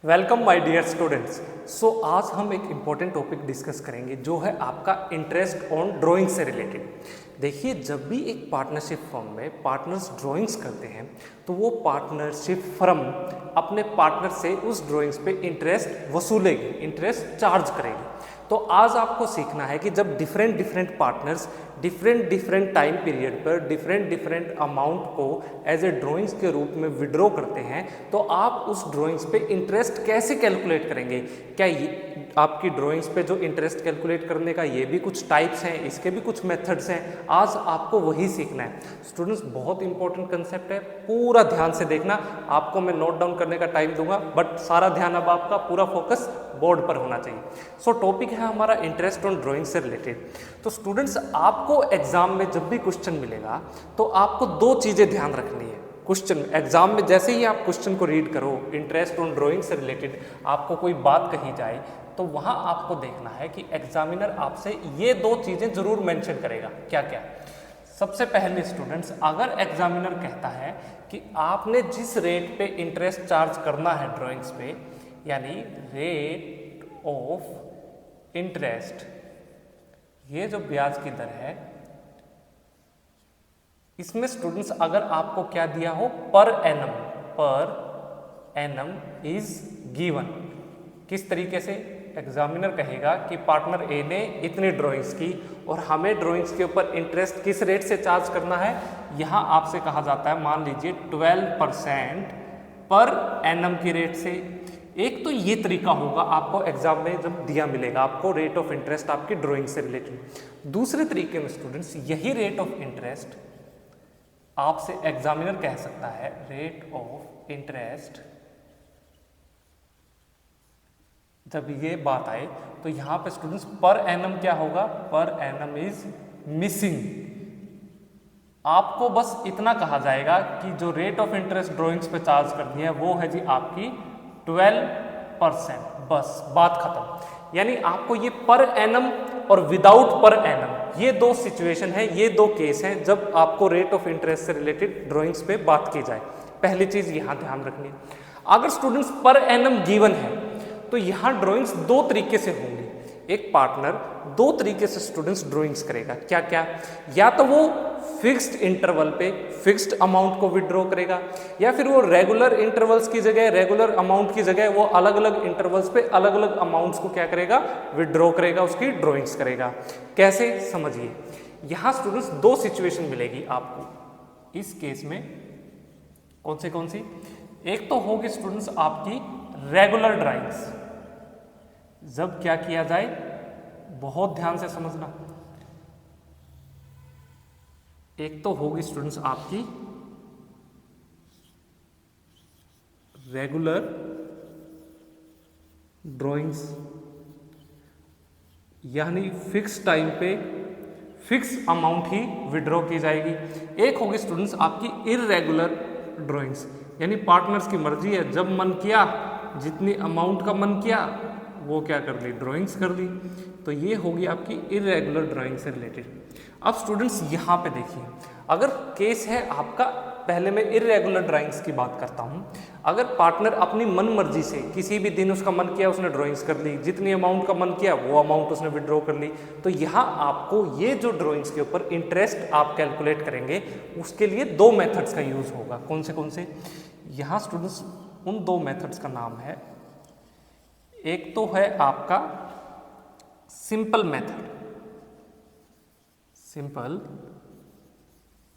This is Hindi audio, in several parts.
Welcome my dear students. So आज हम एक इम्पॉर्टेंट टॉपिक डिस्कस करेंगे जो है आपका इंटरेस्ट ऑन ड्राइंग से रिलेटेड। देखिए, जब भी एक पार्टनरशिप फर्म में पार्टनर्स ड्राइंग्स करते हैं तो वो पार्टनरशिप फर्म अपने पार्टनर से उस ड्राइंग्स पे इंटरेस्ट वसूलेगी, इंटरेस्ट चार्ज करेगी। तो आज आपको सीखना है कि जब different partners different time period पर डिफरेंट अमाउंट को एज ए ड्राइंग्स के रूप में विड्रॉ करते हैं तो आप उस ड्राइंग्स पे इंटरेस्ट कैसे कैलकुलेट करेंगे। क्या ये आपकी ड्राइंग्स पे जो इंटरेस्ट कैलकुलेट करने का ये भी कुछ टाइप्स हैं, इसके भी कुछ मेथड्स हैं। आज आपको वही सीखना है स्टूडेंट्स। बहुत इंपॉर्टेंट कंसेप्ट है, पूरा ध्यान से देखना। आपको मैं नोट डाउन करने का टाइम दूंगा बट सारा ध्यान अब आपका पूरा फोकस बोर्ड पर होना चाहिए। सो टॉपिक है हमारा इंटरेस्ट ऑन ड्राइंग से रिलेटेड। तो स्टूडेंट्स, आपको एग्जाम में जब भी क्वेश्चन मिलेगा तो आपको दो चीजें ध्यान रखनी है। क्वेश्चन एग्जाम में जैसे ही आप क्वेश्चन को रीड करो, इंटरेस्ट ऑन ड्राइंग से रिलेटेड आपको कोई बात कही जाए तो वहां आपको देखना है कि एग्जामिनर आपसे ये दो चीजें जरूर मेंशन करेगा। क्या क्या? सबसे पहले स्टूडेंट्स, अगर एग्जामिनर कहता है कि आपने जिस रेट पे इंटरेस्ट चार्ज करना है ड्राइंग्स पे, यानी रेट ऑफ इंटरेस्ट, ये जो ब्याज की दर है, इसमें स्टूडेंट्स अगर आपको क्या दिया हो, पर एनम इज गिवन। किस तरीके से? एग्जामिनर कहेगा कि पार्टनर ए ने इतनी ड्राइंग्स की और हमें ड्राइंग्स के ऊपर इंटरेस्ट किस रेट से चार्ज करना है। यहां आपसे कहा जाता है, मान लीजिए 12% पर एनम की रेट से। एक तो ये तरीका होगा, आपको एग्जाम में जब दिया मिलेगा आपको रेट ऑफ इंटरेस्ट आपकी ड्राइंग से रिलेटेड। दूसरे तरीके में स्टूडेंट्स, यही रेट ऑफ इंटरेस्ट आपसे एग्जामिनर कह सकता है, रेट ऑफ इंटरेस्ट जब ये बात आए तो यहां पे स्टूडेंट्स पर एनम क्या होगा, पर एनम इज मिसिंग। आपको बस इतना कहा जाएगा कि जो रेट ऑफ इंटरेस्ट ड्राइंग्स पे चार्ज करनी है वो है जी आपकी 12%। बस बात खत्म। यानी आपको ये पर एनम और विदाउट पर एनम, ये दो सिचुएशन है, ये दो केस हैं जब आपको रेट ऑफ इंटरेस्ट से रिलेटेड ड्राइंग्स पे बात की जाए। पहली चीज यहां ध्यान रखनी है। अगर स्टूडेंट्स पर एनम गिवन है तो यहां ड्राइंग्स दो तरीके से होंगी। एक पार्टनर दो तरीके से स्टूडेंट्स ड्राइंग्स करेगा। क्या क्या? या तो वो फिक्स्ड इंटरवल पे फिक्स्ड अमाउंट को विड्रॉ करेगा, या फिर वो रेगुलर इंटरवल्स की जगह, रेगुलर अमाउंट की जगह वो अलग अलग इंटरवल्स पे अलग अलग अमाउंट्स को क्या करेगा, विड्रॉ करेगा, उसकी ड्राइंग्स करेगा। कैसे? समझिए। यहां स्टूडेंट्स दो सिचुएशन मिलेगी आपको इस केस में। कौन सी? एक तो होगी स्टूडेंट्स आपकी रेगुलर ड्राइंग्स। जब क्या किया जाए, बहुत ध्यान से समझना। एक तो होगी स्टूडेंट्स आपकी रेगुलर ड्राइंग्स, यानी फिक्स टाइम पे फिक्स अमाउंट ही विड्रॉ की जाएगी। एक होगी स्टूडेंट्स आपकी इररेगुलर ड्राइंग्स, यानी पार्टनर्स की मर्जी है, जब मन किया, जितनी अमाउंट का मन किया वो क्या कर ली, ड्राइंग्स कर ली। तो ये होगी आपकी इररेगुलर ड्राइंग से रिलेटेड। अब स्टूडेंट्स यहाँ पे देखिए, अगर केस है आपका, पहले मैं इररेगुलर ड्राइंग्स की बात करता हूँ। अगर पार्टनर अपनी मन मर्जी से किसी भी दिन उसका मन किया उसने ड्राइंग्स कर ली, जितनी अमाउंट का मन किया वो अमाउंट उसने विड्रॉ कर ली, तो यहाँ आपको ये जो ड्राइंग्स के ऊपर इंटरेस्ट आप कैलकुलेट करेंगे उसके लिए दो मेथड्स का यूज होगा। कौन से? यहाँ स्टूडेंट्स उन दो मेथड्स का नाम है, एक तो है आपका सिंपल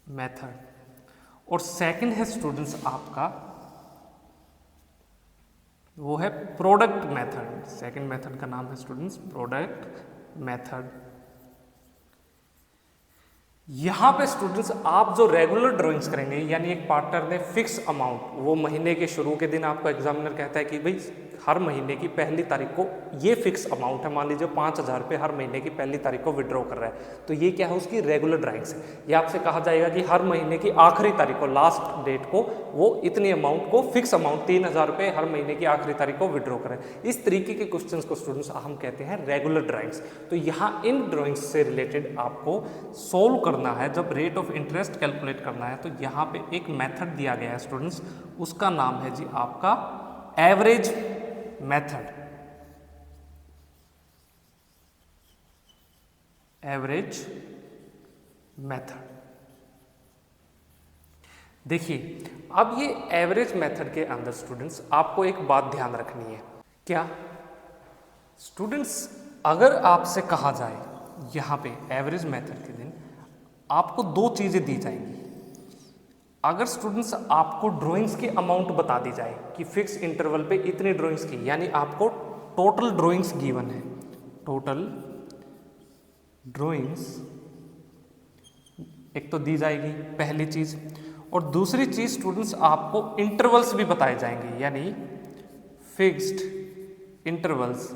मेथड और सेकंड है स्टूडेंट्स आपका वो है प्रोडक्ट मेथड। सेकंड मेथड का नाम है स्टूडेंट्स प्रोडक्ट मेथड। यहाँ पे स्टूडेंट्स आप जो रेगुलर ड्राइंग्स करेंगे, यानी एक पार्टनर ने फिक्स अमाउंट, वो महीने के शुरू के दिन आपको एग्जामिनर कहता है कि भाई हर महीने की पहली तारीख को ये फिक्स अमाउंट है, मान लीजिए 5,000 रुपये हर महीने की पहली तारीख को विड्रॉ कर रहा है, तो ये क्या है, उसकी रेगुलर ड्राइंग्स है। ये आपसे कहा जाएगा कि हर महीने की आखिरी तारीख को, लास्ट डेट को, वो इतनी अमाउंट को, फिक्स अमाउंट 3,000 रुपये हर महीने की आखिरी तारीख को विड्रॉ करें। इस तरीके के क्वेश्चंस को स्टूडेंट्स हम कहते हैं रेगुलर ड्राइंग्स। तो यहाँ इन ड्राइंग्स से रिलेटेड आपको सोल्व करना है, जब रेट ऑफ इंटरेस्ट कैलकुलेट करना है तो यहाँ पे एक मेथड दिया गया है स्टूडेंट्स, उसका नाम है जी आपका एवरेज मेथड, एवरेज मेथड। देखिए अब ये एवरेज मेथड के अंदर स्टूडेंट्स आपको एक बात ध्यान रखनी है। क्या स्टूडेंट्स, अगर आपसे कहा जाए यहाँ पे एवरेज मेथड के दिन आपको दो चीज़ें दी जाएंगी। अगर स्टूडेंट्स आपको ड्राइंग्स की अमाउंट बता दी जाए कि फिक्स इंटरवल पे इतनी ड्राइंग्स की, यानी आपको टोटल ड्राइंग्स गिवन है, टोटल ड्राइंग्स एक तो दी जाएगी पहली चीज़, और दूसरी चीज़ स्टूडेंट्स आपको इंटरवल्स भी बताए जाएंगे, यानी फिक्स्ड इंटरवल्स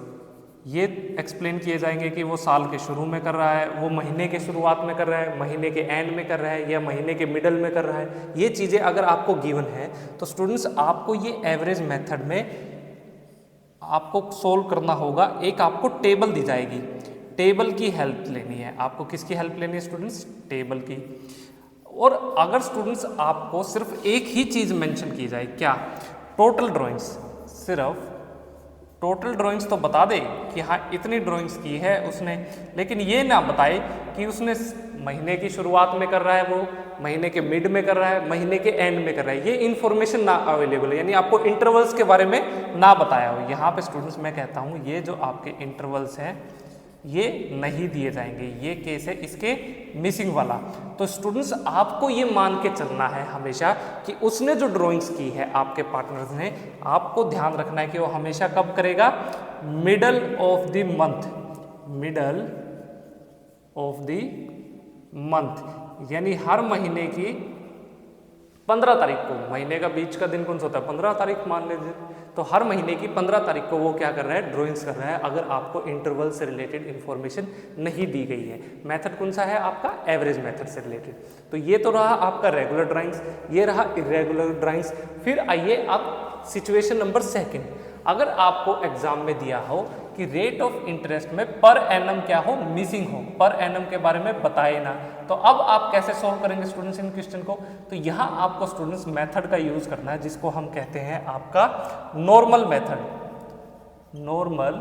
ये एक्सप्लेन किए जाएंगे कि वो साल के शुरू में कर रहा है, वो महीने के शुरुआत में कर रहा है, महीने के एंड में कर रहा है, या महीने के मिडल में कर रहा है। ये चीज़ें अगर आपको गिवन है तो स्टूडेंट्स आपको ये एवरेज मेथड में आपको सोल्व करना होगा। एक आपको टेबल दी जाएगी, टेबल की हेल्प लेनी है आपको। किसकी हेल्प लेनी है स्टूडेंट्स? टेबल की। और अगर स्टूडेंट्स आपको सिर्फ एक ही चीज़ मेंशन की जाए, क्या? टोटल ड्राइंग्स, सिर्फ टोटल ड्राइंग्स तो बता दे कि हाँ इतनी ड्राइंग्स की है उसने, लेकिन ये ना बताए कि उसने महीने की शुरुआत में कर रहा है, वो महीने के मिड में कर रहा है, महीने के एंड में कर रहा है, ये इन्फॉर्मेशन ना अवेलेबल है, यानी आपको इंटरवल्स के बारे में ना बताया हो। यहाँ पे स्टूडेंट्स मैं कहता हूँ ये जो आपके इंटरवल्स हैं ये नहीं दिए जाएंगे, ये केस है इसके मिसिंग वाला। तो स्टूडेंट्स आपको ये मान के चलना है हमेशा कि उसने जो ड्राइंग्स की है आपके पार्टनर्स ने, आपको ध्यान रखना है कि वो हमेशा कब करेगा? Middle of the month, middle of the month, यानी हर महीने की 15 तारीख को। महीने का बीच का दिन कौन सा होता है? 15 तारीख मान लीजिए। तो हर महीने की 15 तारीख को वो क्या कर रहा है? ड्राइंग्स कर रहा है, अगर आपको इंटरवल से रिलेटेड इंफॉर्मेशन नहीं दी गई है। मेथड कौन सा है आपका? एवरेज मेथड से रिलेटेड। तो ये तो रहा आपका रेगुलर ड्राइंग्स, ये रहा इरेगुलर ड्राइंग्स। फिर आइए आप सिचुएशन नंबर सेकंड। अगर आपको एग्जाम में दिया हो कि रेट ऑफ इंटरेस्ट में पर एनम क्या हो? मिसिंग हो, पर एनम के बारे में बताए ना, तो अब आप कैसे सॉल्व करेंगे स्टूडेंट्स इन क्वेश्चन को? तो यहाँ आपको स्टूडेंट्स मेथड का यूज करना है जिसको हम कहते हैं आपका नॉर्मल मेथड, नॉर्मल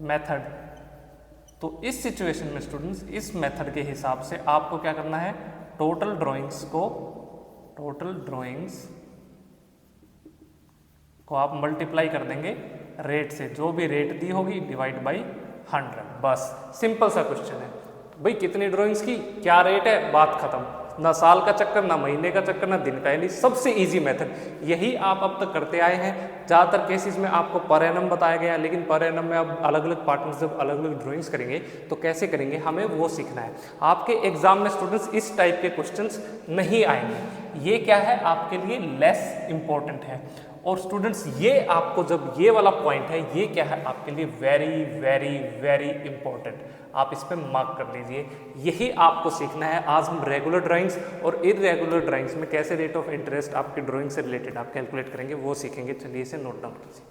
मेथड। तो इस सिचुएशन में स्टूडेंट्स इस मेथड के हिसाब से आपको क्या करना है? टोटल ड्राइंग्स को आप मल्टीप्लाई कर देंगे रेट से, जो भी रेट दी होगी डिवाइड बाई 100। बस सिंपल सा क्वेश्चन है भाई, कितनी ड्राइंग्स की, क्या रेट है, बात खत्म। ना साल का चक्कर, ना महीने का चक्कर, ना दिन का, यानी सबसे इजी मेथड यही आप अब तक करते आए हैं। ज़्यादातर केसेस में आपको पर एनम बताया गया, लेकिन पर एनम में अब अलग अलग पार्टनर जब अलग अलग ड्राइंग्स करेंगे तो कैसे करेंगे हमें वो सीखना है। आपके एग्जाम में स्टूडेंट्स इस टाइप के क्वेश्चंस नहीं आएंगे, ये क्या है आपके लिए लेस इंपॉर्टेंट है। और स्टूडेंट्स ये आपको जब ये वाला पॉइंट है, ये क्या है आपके लिए वेरी वेरी वेरी इंपॉर्टेंट, आप इस पे मार्क कर लीजिए। यही आपको सीखना है। आज हम रेगुलर ड्राइंग्स और इरेगुलर ड्राइंग्स में कैसे रेट ऑफ इंटरेस्ट आपकी ड्राइंग से रिलेटेड आप कैलकुलेट करेंगे वो सीखेंगे। चलिए इसे नोट डाउन कीजिए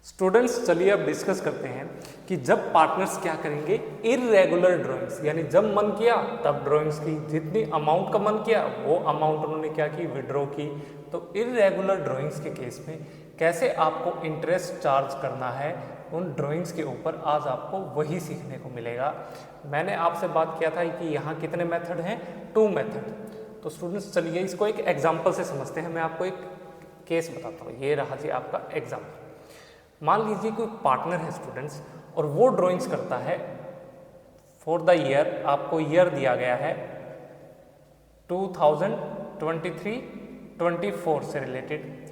स्टूडेंट्स। चलिए अब डिस्कस करते हैं कि जब पार्टनर्स क्या करेंगे, इरेगुलर ड्राइंग्स, यानी जब मन किया तब ड्राइंग्स की, जितनी अमाउंट का मन किया वो अमाउंट उन्होंने क्या की? विड्रॉ की। तो इरेगुलर ड्राइंग्स के केस में कैसे आपको इंटरेस्ट चार्ज करना है उन ड्राइंग्स के ऊपर, आज आपको वही सीखने को मिलेगा। मैंने आपसे बात किया था कि यहाँ कितने मेथड हैं? 2 मेथड। तो स्टूडेंट्स चलिए इसको एक एग्जाम्पल से समझते हैं। मैं आपको एक केस बताता हूँ। ये रहा जी आपका एग्जाम्पल। मान लीजिए कोई पार्टनर है स्टूडेंट्स और वो ड्राइंग्स करता है फॉर द ईयर, आपको ईयर दिया गया है 2023-24 से रिलेटेड,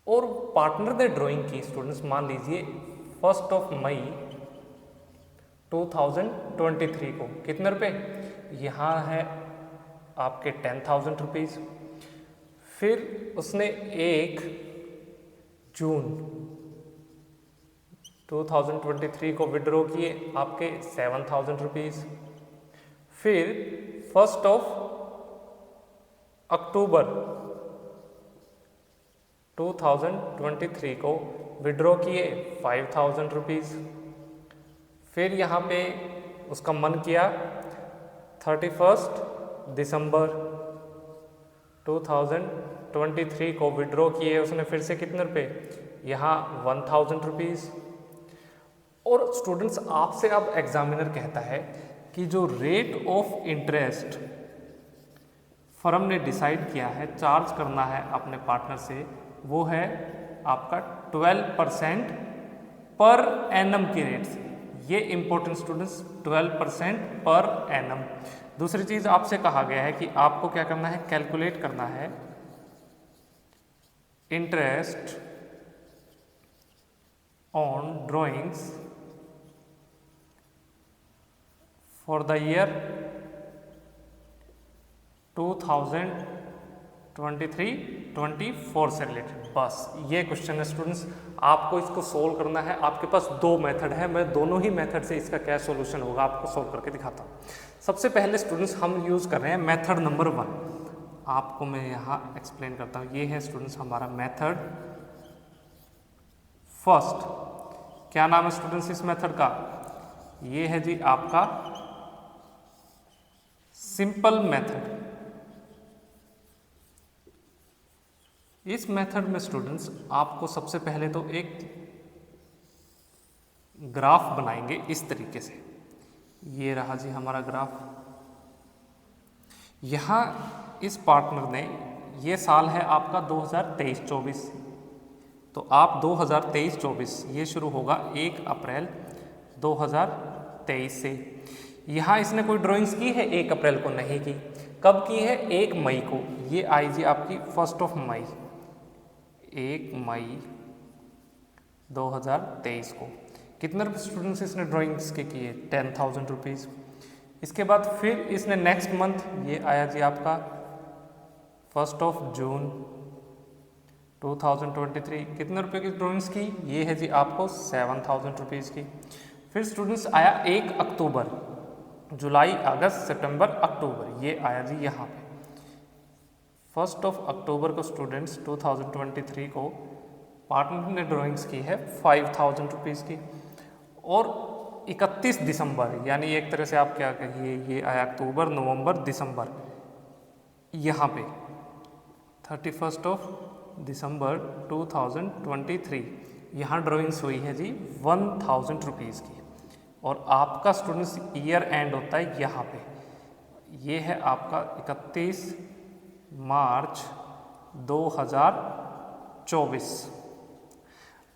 और पार्टनर ने ड्राइंग की स्टूडेंट्स मान लीजिए 1 मई 2023 को। कितने रुपए? यहाँ है आपके 10,000 रुपीज़। फिर उसने 1 जून 2023 को विड्रॉ किए आपके 7,000 रुपीज़। फिर 1 अक्टूबर 2023 को विड्रॉ किए 5,000 रुपीज़। फिर यहाँ पे उसका मन किया 31 दिसंबर 23 को विड्रॉ किए उसने फिर से कितने रुपए, यहाँ 1000 रुपीज़। और स्टूडेंट्स आपसे अब एग्जामिनर कहता है कि जो रेट ऑफ इंटरेस्ट फर्म ने डिसाइड किया है चार्ज करना है अपने पार्टनर से, वो है आपका 12% पर एनम की रेट से। ये इंपॉर्टेंट स्टूडेंट्स, 12% पर एनम। दूसरी चीज़ आपसे कहा गया है कि आपको क्या करना है, कैलकुलेट करना है interest on drawings for the year 2023-24 से रिलेटेड। बस ये क्वेश्चन है स्टूडेंट्स, आपको इसको सोल्व करना है। आपके पास दो मेथड है, मैं दोनों ही मेथड से इसका क्या सॉल्यूशन होगा आपको सोल्व करके दिखाता हूँ। सबसे पहले स्टूडेंट्स हम यूज़ कर रहे हैं मेथड नंबर 1। आपको मैं यहाँ एक्सप्लेन करता हूँ। ये है स्टूडेंट्स हमारा मेथड फर्स्ट। क्या नाम है स्टूडेंट्स इस मेथड का, ये है जी आपका सिंपल मेथड। इस मेथड में स्टूडेंट्स आपको सबसे पहले तो एक ग्राफ बनाएंगे इस तरीके से। ये रहा जी हमारा ग्राफ। यहाँ इस पार्टनर ने, ये साल है आपका 2023-24, तो आप 2023-24 ये शुरू होगा 1 अप्रैल 2023 से। यहाँ इसने कोई ड्राइंग्स की है 1 अप्रैल को, नहीं की। कब की है, 1 मई को। ये आई जी आपकी 1 मई, 1 मई 2023 को। कितने रुपये स्टूडेंट्स इसने ड्राइंग्स के किए, 10,000 रुपीज़। इसके बाद फिर इसने नेक्स्ट मंथ, ये आया जी आपका 1 जून 2023, कितने रुपए की ड्राइंग्स की, ये है जी आपको 7,000 रुपीज़ की। फिर स्टूडेंट्स आया 1 अक्टूबर, जुलाई, अगस्त, सितंबर, अक्टूबर, ये आया जी यहाँ पे 1 अक्टूबर को स्टूडेंट्स 2023 को पार्टनर ने ड्राइंग्स की है 5,000 रुपीज़ की। और 31 दिसंबर, यानी एक तरह से आप क्या कहिए, ये आया अक्टूबर, नवंबर, दिसंबर, यहाँ पे 31 दिसंबर 2023 यहाँ ड्राइंग्स हुई है जी 1,000 रुपीज़ की। और आपका स्टूडेंट्स ईयर एंड होता है यहाँ पे, ये है आपका 31 मार्च 2024।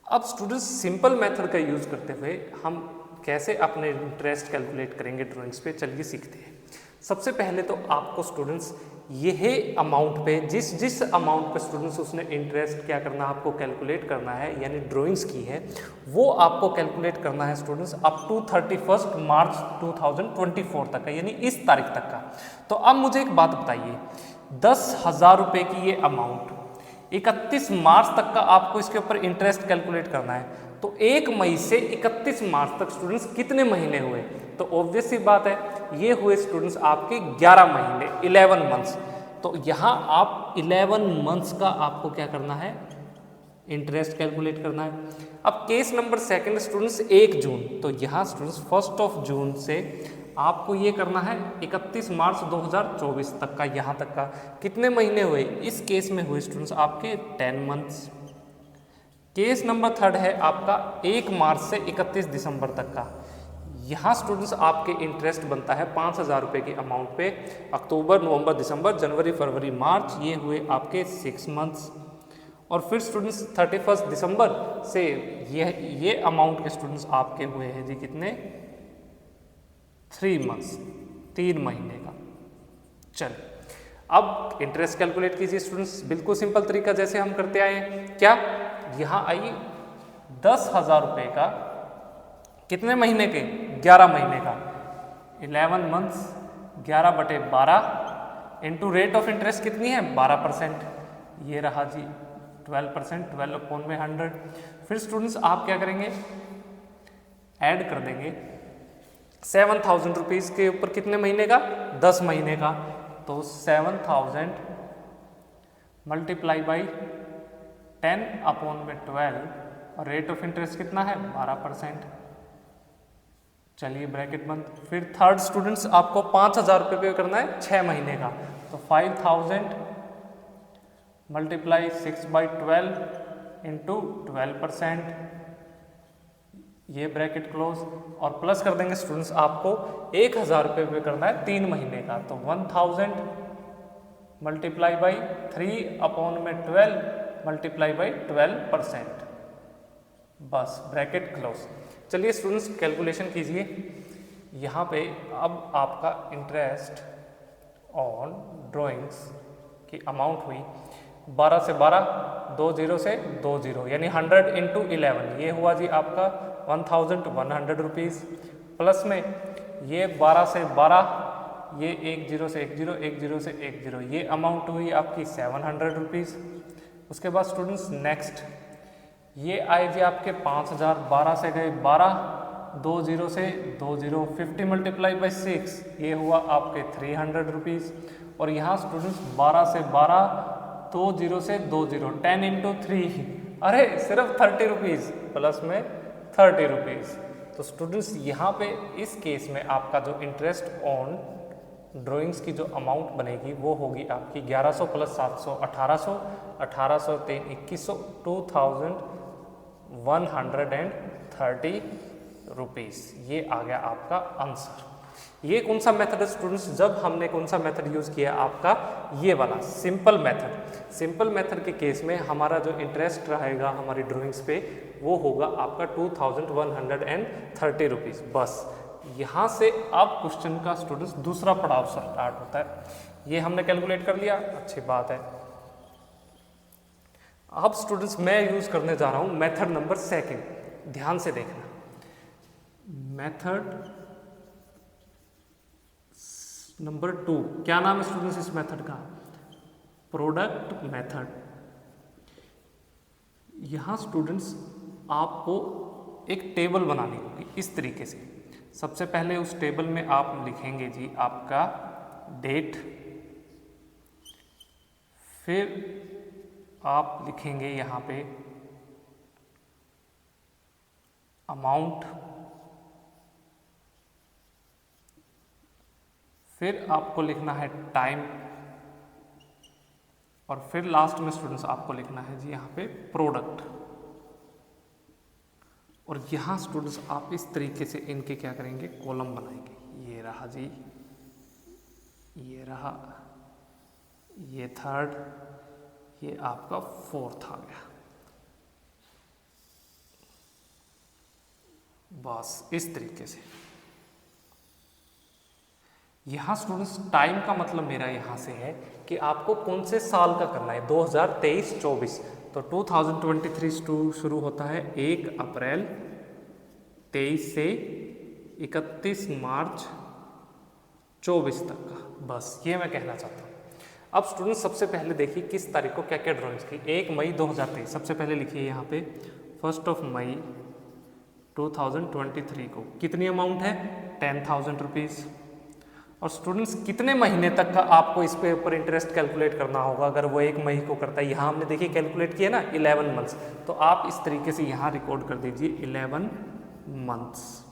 अब स्टूडेंट्स सिंपल मेथड का यूज़ करते हुए हम कैसे अपने इंटरेस्ट कैलकुलेट करेंगे ड्राइंग्स पे, चलिए सीखते हैं। सबसे पहले तो आपको स्टूडेंट्स यह अमाउंट पे, जिस अमाउंट पे स्टूडेंट्स उसने इंटरेस्ट क्या करना है, आपको कैलकुलेट करना है, यानी ड्राइंग्स की है, वो आपको कैलकुलेट करना है स्टूडेंट्स अप टू 31 मार्च 2024 तक का, यानी इस तारीख तक का। तो अब मुझे एक बात बताइए, 10,000 रुपये की ये अमाउंट 31 मार्च तक का आपको इसके ऊपर इंटरेस्ट कैलकुलेट करना है, तो 1 मई से 31 मार्च तक स्टूडेंट्स कितने महीने हुए, तो ऑब्वियस सी बात है ये हुए स्टूडेंट्स आपके 11 महीने, 11 मंथ्स। तो यहाँ आप 11 मंथ्स का आपको क्या करना है, इंटरेस्ट कैलकुलेट करना है। अब केस नंबर सेकंड स्टूडेंट्स 1 जून, तो यहाँ स्टूडेंट्स 1 जून से आपको ये करना है 31 मार्च 2024 तक का, यहाँ तक का कितने महीने हुए, इस केस में हुए स्टूडेंट्स आपके 10 मंथ्स। केस नंबर थर्ड है आपका 1 मार्च से 31 दिसंबर तक का, यहाँ स्टूडेंट्स आपके इंटरेस्ट बनता है 5,000 रुपये की अमाउंट पे। अक्टूबर, नवंबर, दिसंबर, जनवरी, फरवरी, मार्च, ये हुए आपके 6 मंथ्स। और फिर स्टूडेंट्स 31 दिसंबर से ये अमाउंट के स्टूडेंट्स आपके हुए हैं जी कितने, 3 मंथ्स, 3 महीने का। चलिए अब इंटरेस्ट कैलकुलेट कीजिए स्टूडेंट्स, बिल्कुल सिंपल तरीका जैसे हम करते आए हैं। क्या, यहाँ आइए 10,000 रुपये का कितने महीने के, 11 महीने का, 11 months, 11/12 into rate of interest कितनी है, 12%, ये रहा जी 12%, 12/100। फिर स्टूडेंट्स आप क्या करेंगे, ऐड कर देंगे 7,000 रुपीज़ के ऊपर कितने महीने का, 10 महीने का, तो 7,000 मल्टीप्लाई बाई 10/12 और रेट ऑफ इंटरेस्ट कितना है, 12%। चलिए ब्रैकेट बंद। फिर थर्ड स्टूडेंट्स आपको 5,000 रुपये पे करना है 6 महीने का, तो 5,000 मल्टीप्लाई 6/12 इंटू 12%, ये ब्रैकेट क्लोज, और प्लस कर देंगे स्टूडेंट्स आपको 1000 रुपये पे करना है 3 महीने का, तो 1000 मल्टीप्लाई बाई 3/12 मल्टीप्लाई बाई 12%, बस ब्रैकेट क्लोज। चलिए स्टूडेंट्स कैलकुलेशन कीजिए। यहाँ पे अब आपका इंटरेस्ट ऑन ड्राइंग्स की अमाउंट हुई 12 से 12, 20 से 20, यानी 100 इंटू 11, ये हुआ जी आपका 1100 रुपीज़, प्लस में ये 12 से 12, ये 10 से 10, 10 से 10, ये अमाउंट हुई आपकी 700 रुपीज़। उसके बाद स्टूडेंट्स नेक्स्ट ये आए जी आपके 5000, 12 से गए 12, 20 से 20, 50 मल्टीप्लाई बाई 6, ये हुआ आपके 300 रुपीज़। और यहाँ स्टूडेंट्स 12 से 12, 20 से 20, 10 इंटू 3, अरे सिर्फ 30 रुपीज़, प्लस में 30 रुपीज़। तो स्टूडेंट्स यहाँ पे इस केस में आपका जो इंटरेस्ट ऑन ड्राइंग्स की जो अमाउंट बनेगी वो होगी आपकी 1100 प्लस 700 1800, 1800 3 2100, 2130 रुपीज़। ये आ गया आपका आंसर। ये कौन सा मेथड है स्टूडेंट्स? जब हमने कौन सा मेथड यूज़ किया आपका ये वाला सिंपल मेथड। सिंपल मेथड के केस में हमारा जो इंटरेस्ट रहेगा हमारी ड्राइंग्स पे वो होगा आपका 2130 रुपीज़। बस यहाँ से अब क्वेश्चन का स्टूडेंट्स दूसरा पड़ाव स्टार्ट होता है। ये हमने कैलकुलेट कर लिया, अच्छी बात है। अब स्टूडेंट्स मैं यूज़ करने जा रहा हूँ मेथड नंबर 2। ध्यान से देखना, मेथड नंबर 2। क्या नाम है स्टूडेंट्स इस मेथड का? Product method. यहाँ स्टूडेंट्स आपको एक टेबल बनानी होगी इस तरीके से। सबसे पहले उस टेबल में आप लिखेंगे जी आपका डेट, फिर आप लिखेंगे यहाँ पे अमाउंट, फिर आपको लिखना है टाइम, और फिर लास्ट में स्टूडेंट्स आपको लिखना है जी यहाँ पे प्रोडक्ट। और यहाँ स्टूडेंट्स आप इस तरीके से इनके क्या करेंगे, कॉलम बनाएंगे। ये रहा जी, ये रहा, ये थर्ड, ये आपका फोर्थ आ गया। बस इस तरीके से। यहाँ स्टूडेंट्स टाइम का मतलब मेरा यहाँ से है कि आपको कौन से साल का करना है, 2023-24। तो 2023 शुरू होता है 1 अप्रैल 23 से 31 मार्च 24 तक का। बस ये मैं कहना चाहता हूँ। अब स्टूडेंट्स सबसे पहले देखिए किस तारीख को क्या क्या ड्राइंग्स की। 1 मई 2023 सबसे पहले लिखिए यहाँ पे 1 मई 2023 को कितनी अमाउंट है, 10,000 रुपीज़। और स्टूडेंट्स कितने महीने तक का आपको इस पे ऊपर इंटरेस्ट कैलकुलेट करना होगा अगर वो 1 मई को करता है। यहाँ हमने देखिए कैलकुलेट किया ना 11 मंथ्स, तो आप इस तरीके से यहाँ रिकॉर्ड कर दीजिए 11 मंथ्स।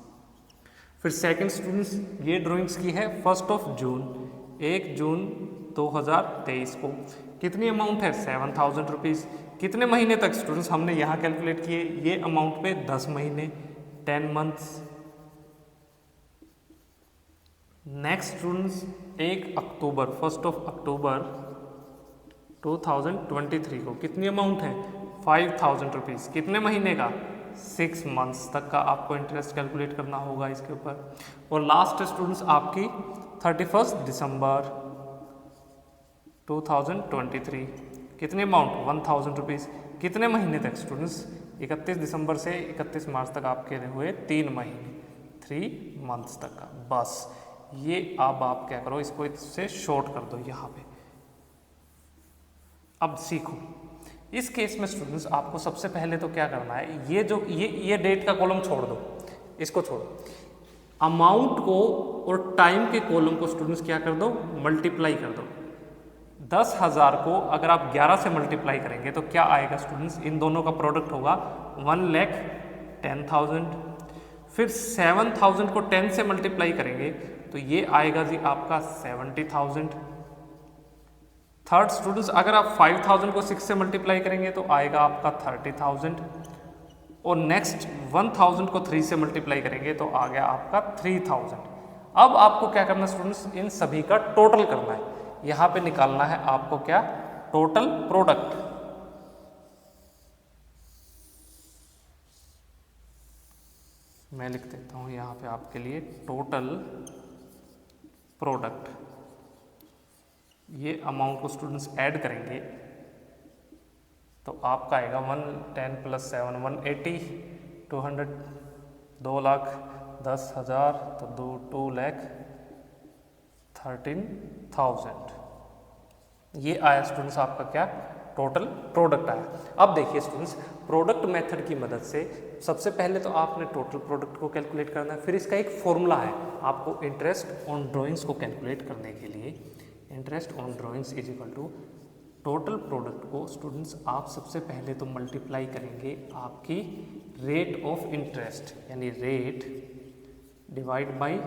फिर सेकंड स्टूडेंट्स ये ड्राइंग्स की है 1 जून, 1 जून 2023 को कितनी अमाउंट है, 7,000 रुपीज़। कितने महीने तक स्टूडेंट्स हमने यहाँ कैलकुलेट किए ये अमाउंट पे 10 महीने, 10 मंथ्स। नेक्स्ट स्टूडेंट्स 1 अक्टूबर 1 अक्टूबर 2023 को कितनी अमाउंट है, 5,000 रुपीज़। कितने महीने का, 6 मंथ्स तक का आपको इंटरेस्ट कैलकुलेट करना होगा इसके ऊपर। और लास्ट स्टूडेंट्स आपकी 31 दिसंबर 2023 कितनी अमाउंट, 1,000 रुपीज़। कितने महीने तक स्टूडेंट्स, 31 दिसंबर से 31 मार्च तक आपके हुए 3 महीने, 3 मंथ्स तक का। बस ये अब आप क्या करो, इसको इससे शॉर्ट कर दो यहाँ पे। अब सीखो इस केस में स्टूडेंट्स आपको सबसे पहले तो क्या करना है, ये जो ये डेट का कॉलम छोड़ दो, इसको छोड़ो। अमाउंट को और टाइम के कॉलम को स्टूडेंट्स क्या कर दो, मल्टीप्लाई कर दो। 10,000 को अगर आप 11 से मल्टीप्लाई करेंगे तो क्या आएगा स्टूडेंट्स, इन दोनों का प्रोडक्ट होगा 1,10,000। फिर 7,000 को 10 से मल्टीप्लाई करेंगे तो ये आएगा जी आपका 70,000। थर्ड स्टूडेंट्स अगर आप 5000 को 6 से मल्टीप्लाई करेंगे तो आएगा आपका 30,000 और नेक्स्ट 1000 को 3 से मल्टीप्लाई करेंगे तो आ गया आपका 3000। अब आपको क्या करना है स्टूडेंट्स, इन सभी का टोटल करना है। यहाँ पे निकालना है आपको क्या, टोटल प्रोडक्ट। मैं लिख देता हूँ यहाँ पे आपके लिए टोटल प्रोडक्ट। ये अमाउंट को स्टूडेंट्स ऐड करेंगे तो आपका आएगा 110 + 7 180, 200 2,10,000 तो 2,13,000। ये आया स्टूडेंट्स आपका क्या, टोटल प्रोडक्ट आया। अब देखिए स्टूडेंट्स, प्रोडक्ट मेथड की मदद से सबसे पहले तो आपने टोटल प्रोडक्ट को कैलकुलेट करना है, फिर इसका एक फॉर्मूला है आपको इंटरेस्ट ऑन ड्राइंग्स को कैलकुलेट करने के लिए। Interest on drawings is equal to total product को स्टूडेंट्स आप सबसे पहले तो मल्टीप्लाई करेंगे आपकी रेट ऑफ इंटरेस्ट, यानी रेट डिवाइड बाई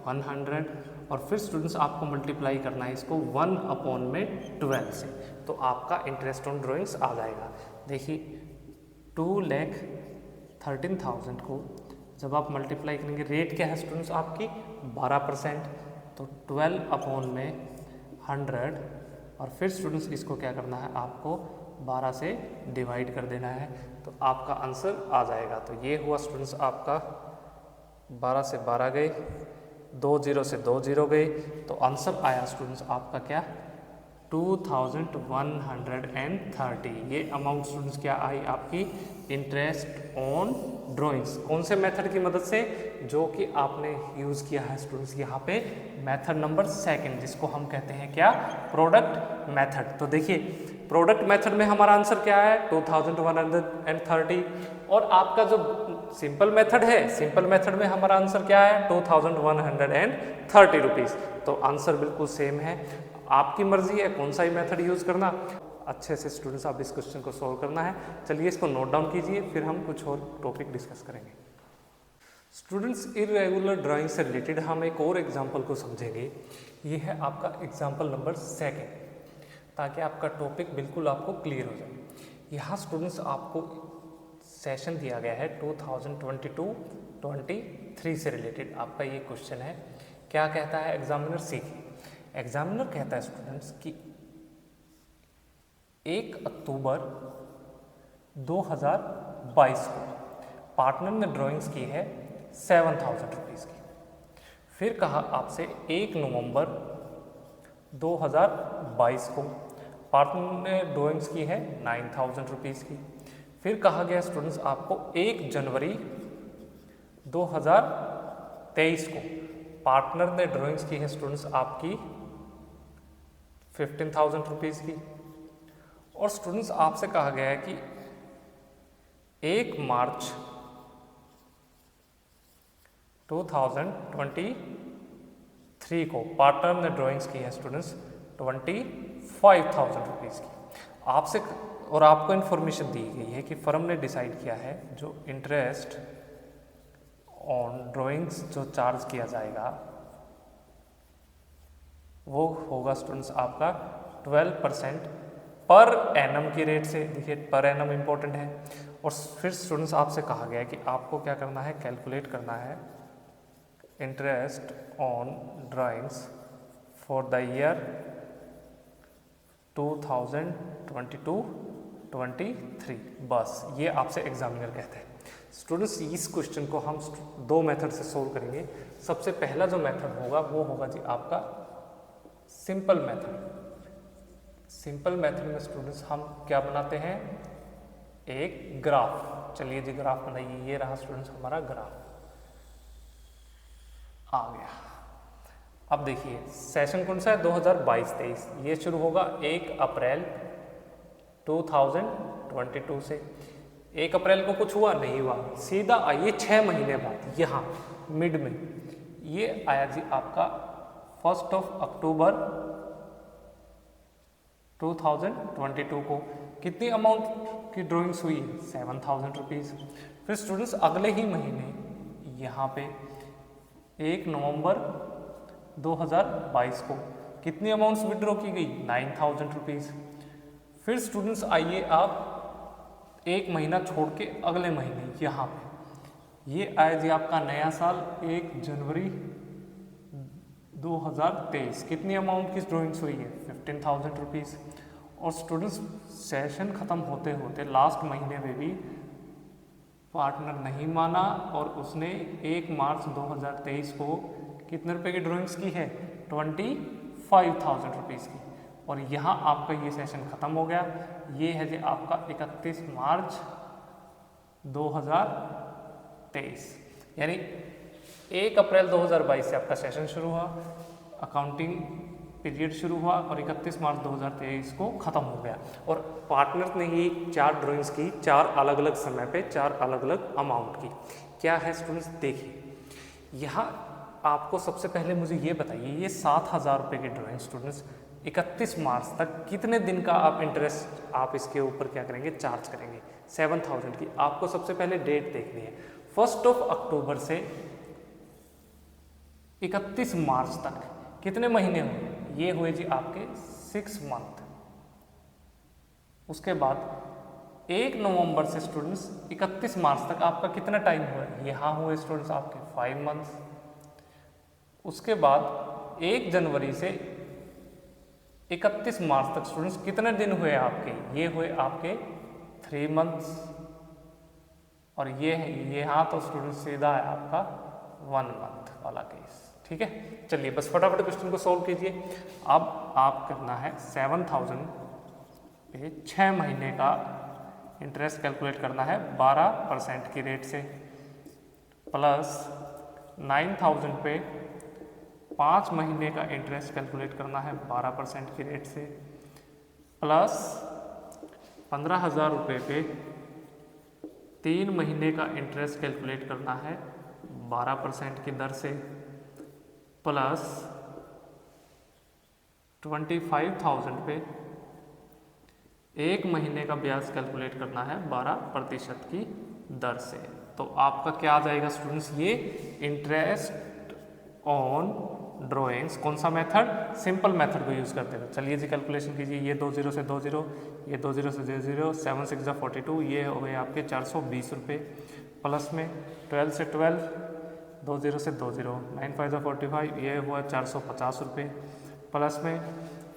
100, और फिर स्टूडेंट्स आपको मल्टीप्लाई करना है इसको 1/12 से, तो आपका इंटरेस्ट ऑन ड्राइंग्स आ जाएगा। देखिए 2,13,000 को जब आप मल्टीप्लाई करेंगे, रेट क्या है स्टूडेंट्स आपकी 12%, तो 12/100, और फिर स्टूडेंट्स इसको क्या करना है, आपको 12 से डिवाइड कर देना है, तो आपका आंसर आ जाएगा। तो ये हुआ स्टूडेंट्स आपका 12 से 12 गए, 2 0 से 2 0 गए, तो आंसर आया स्टूडेंट्स आपका क्या, 2,130। ये अमाउंट स्टूडेंट्स क्या आई आपकी, इंटरेस्ट ऑन ड्राइंग्स। कौन से मेथड की मदद से, जो कि आपने यूज़ किया है स्टूडेंट्स यहाँ पे मेथड नंबर 2, जिसको हम कहते हैं क्या, प्रोडक्ट मेथड। तो देखिए प्रोडक्ट मेथड में हमारा आंसर क्या है, 2,130, और आपका जो सिंपल मेथड है, सिंपल मेथड में हमारा आंसर क्या है, 2,130 रुपीज़। तो आंसर बिल्कुल सेम है, आपकी मर्जी है कौन सा ही मेथड यूज़ करना। अच्छे से स्टूडेंट्स आप इस क्वेश्चन को सॉल्व करना है। चलिए इसको नोट डाउन कीजिए, फिर हम कुछ और टॉपिक डिस्कस करेंगे। स्टूडेंट्स इरेगुलर ड्राइंग से रिलेटेड हम एक और एग्जांपल को समझेंगे। ये है आपका एग्जांपल नंबर 2, ताकि आपका टॉपिक बिल्कुल आपको क्लियर हो जाए। यहाँ स्टूडेंट्स आपको सेशन दिया गया है 2022-23 से रिलेटेड आपका ये क्वेश्चन है। क्या कहता है एग्जामिनर, सीखिए। एग्जामिनर कहता है स्टूडेंट्स कि 1 अक्टूबर 2022 को पार्टनर ने ड्राइंग्स की है 7,000 रुपीज़ की। फिर कहा आपसे 1 नवंबर 2022 को पार्टनर ने ड्राइंग्स की है 9,000 रुपीज़ की। फिर कहा गया स्टूडेंट्स आपको 1 जनवरी 2023 को पार्टनर ने ड्राइंग्स की है स्टूडेंट्स आपकी 15,000 रुपीज़ की। और स्टूडेंट्स आपसे कहा गया है कि 1 मार्च 2023 को पार्टनर ने ड्राइंग्स की है स्टूडेंट्स 25,000 रुपीज़ की। आपसे और आपको इन्फॉर्मेशन दी गई है कि फर्म ने डिसाइड किया है जो इंटरेस्ट ऑन ड्राइंग्स जो चार्ज किया जाएगा वो होगा स्टूडेंट्स आपका 12% पर एनम की रेट से। देखिए पर एनम इम्पोर्टेंट है। और फिर स्टूडेंट्स आपसे कहा गया है कि आपको क्या करना है, कैलकुलेट करना है interest on drawings for the year 2022-23। बस ये आपसे एग्जामिनर कहते हैं। स्टूडेंट्स इस क्वेश्चन को हम 2 मेथड से सोल्व करेंगे। सबसे पहला जो मेथड होगा वो होगा जी आपका सिंपल मेथड। सिंपल मेथड में स्टूडेंट्स हम क्या बनाते हैं, एक ग्राफ। चलिए जी ग्राफ बनाइए। ये रहा स्टूडेंट्स हमारा ग्राफ आ गया। अब देखिए सेशन कौन सा है, 2022-23। ये शुरू होगा 1 अप्रैल 2022 से। 1 अप्रैल को कुछ हुआ नहीं हुआ, सीधा आइए 6 महीने बाद यहाँ मिड में ये आया जी आपका 1 अक्टूबर 2022 को कितनी अमाउंट की ड्राइंग्स हुई, 7,000 रुपीज़। फिर स्टूडेंट्स अगले ही महीने यहाँ पे 1 नवंबर 2022 को कितनी अमाउंट्स विड्रॉ की गई 9,000 रुपीज़। फिर स्टूडेंट्स आइए आप एक महीना छोड़ के अगले महीने यहाँ पे ये आया जी आपका नया साल 1 जनवरी 2023। कितनी अमाउंट की ड्रॉइंग्स हुई है 15,000 रुपीज़। और स्टूडेंट्स सेशन ख़त्म होते होते लास्ट महीने में भी पार्टनर नहीं माना और उसने 1 मार्च 2023 को कितने रुपए की ड्रॉइंग्स की है 25,000 रुपीज़ की। और यहाँ आपका ये सेशन ख़त्म हो गया। ये है जी आपका 31 मार्च 2023 यानी 1 अप्रैल 2022 से आपका सेशन शुरू हुआ, अकाउंटिंग पीरियड शुरू हुआ और 31 मार्च 2023 को ख़त्म हो गया। और पार्टनर ने ही 4 ड्राइंग्स की 4 अलग अलग समय पे 4 अलग अलग अमाउंट की। क्या है स्टूडेंट्स देखिए, यहाँ आपको सबसे पहले मुझे ये बताइए ये 7,000 रुपये की ड्राइंग स्टूडेंट्स 31 मार्च तक कितने दिन का आप इंटरेस्ट आप इसके ऊपर क्या करेंगे चार्ज करेंगे 7,000 की। आपको सबसे पहले डेट देखनी है 1 अक्टूबर से 31 मार्च तक कितने महीने हुए, ये हुए जी आपके 6 मंथ। उसके बाद 1 नवंबर से स्टूडेंट्स 31 मार्च तक आपका कितना टाइम हुआ, यहाँ हुए स्टूडेंट्स आपके 5 मंथ्स। उसके बाद 1 जनवरी से 31 मार्च तक स्टूडेंट्स कितने दिन हुए आपके, ये हुए आपके 3 मंथ्स। और ये है यहाँ तो स्टूडेंट्स सीधा है आपका 1 मंथ वाला केस। ठीक है, चलिए बस फटाफट क्वेश्चन को सॉल्व कीजिए। अब आप करना है 7,000 पे 6 महीने का इंटरेस्ट कैलकुलेट करना है 12% की रेट से, प्लस 9,000 पे 5 महीने का इंटरेस्ट कैलकुलेट करना है 12% की रेट से, प्लस 15,000 रुपये पे 3 महीने का इंटरेस्ट कैलकुलेट करना है 12% की दर से, प्लस 25,000 पे 1 महीने का ब्याज कैलकुलेट करना है 12% की दर से। तो आपका क्या आ जाएगा स्टूडेंट्स, ये इंटरेस्ट ऑन ड्राइंग्स कौन सा मेथड, सिंपल मेथड को यूज़ करते हुए। चलिए जी कैलकुलेशन कीजिए, ये 2 0 से 2 0, ये 2 0 से 0 0, 7 6 जा 42, ये हो गए आपके 420 रुपये, प्लस में 12 से 12, 2 0 से 2 0, 9 5 जा 45, ये हुआ 450 रुपये, प्लस में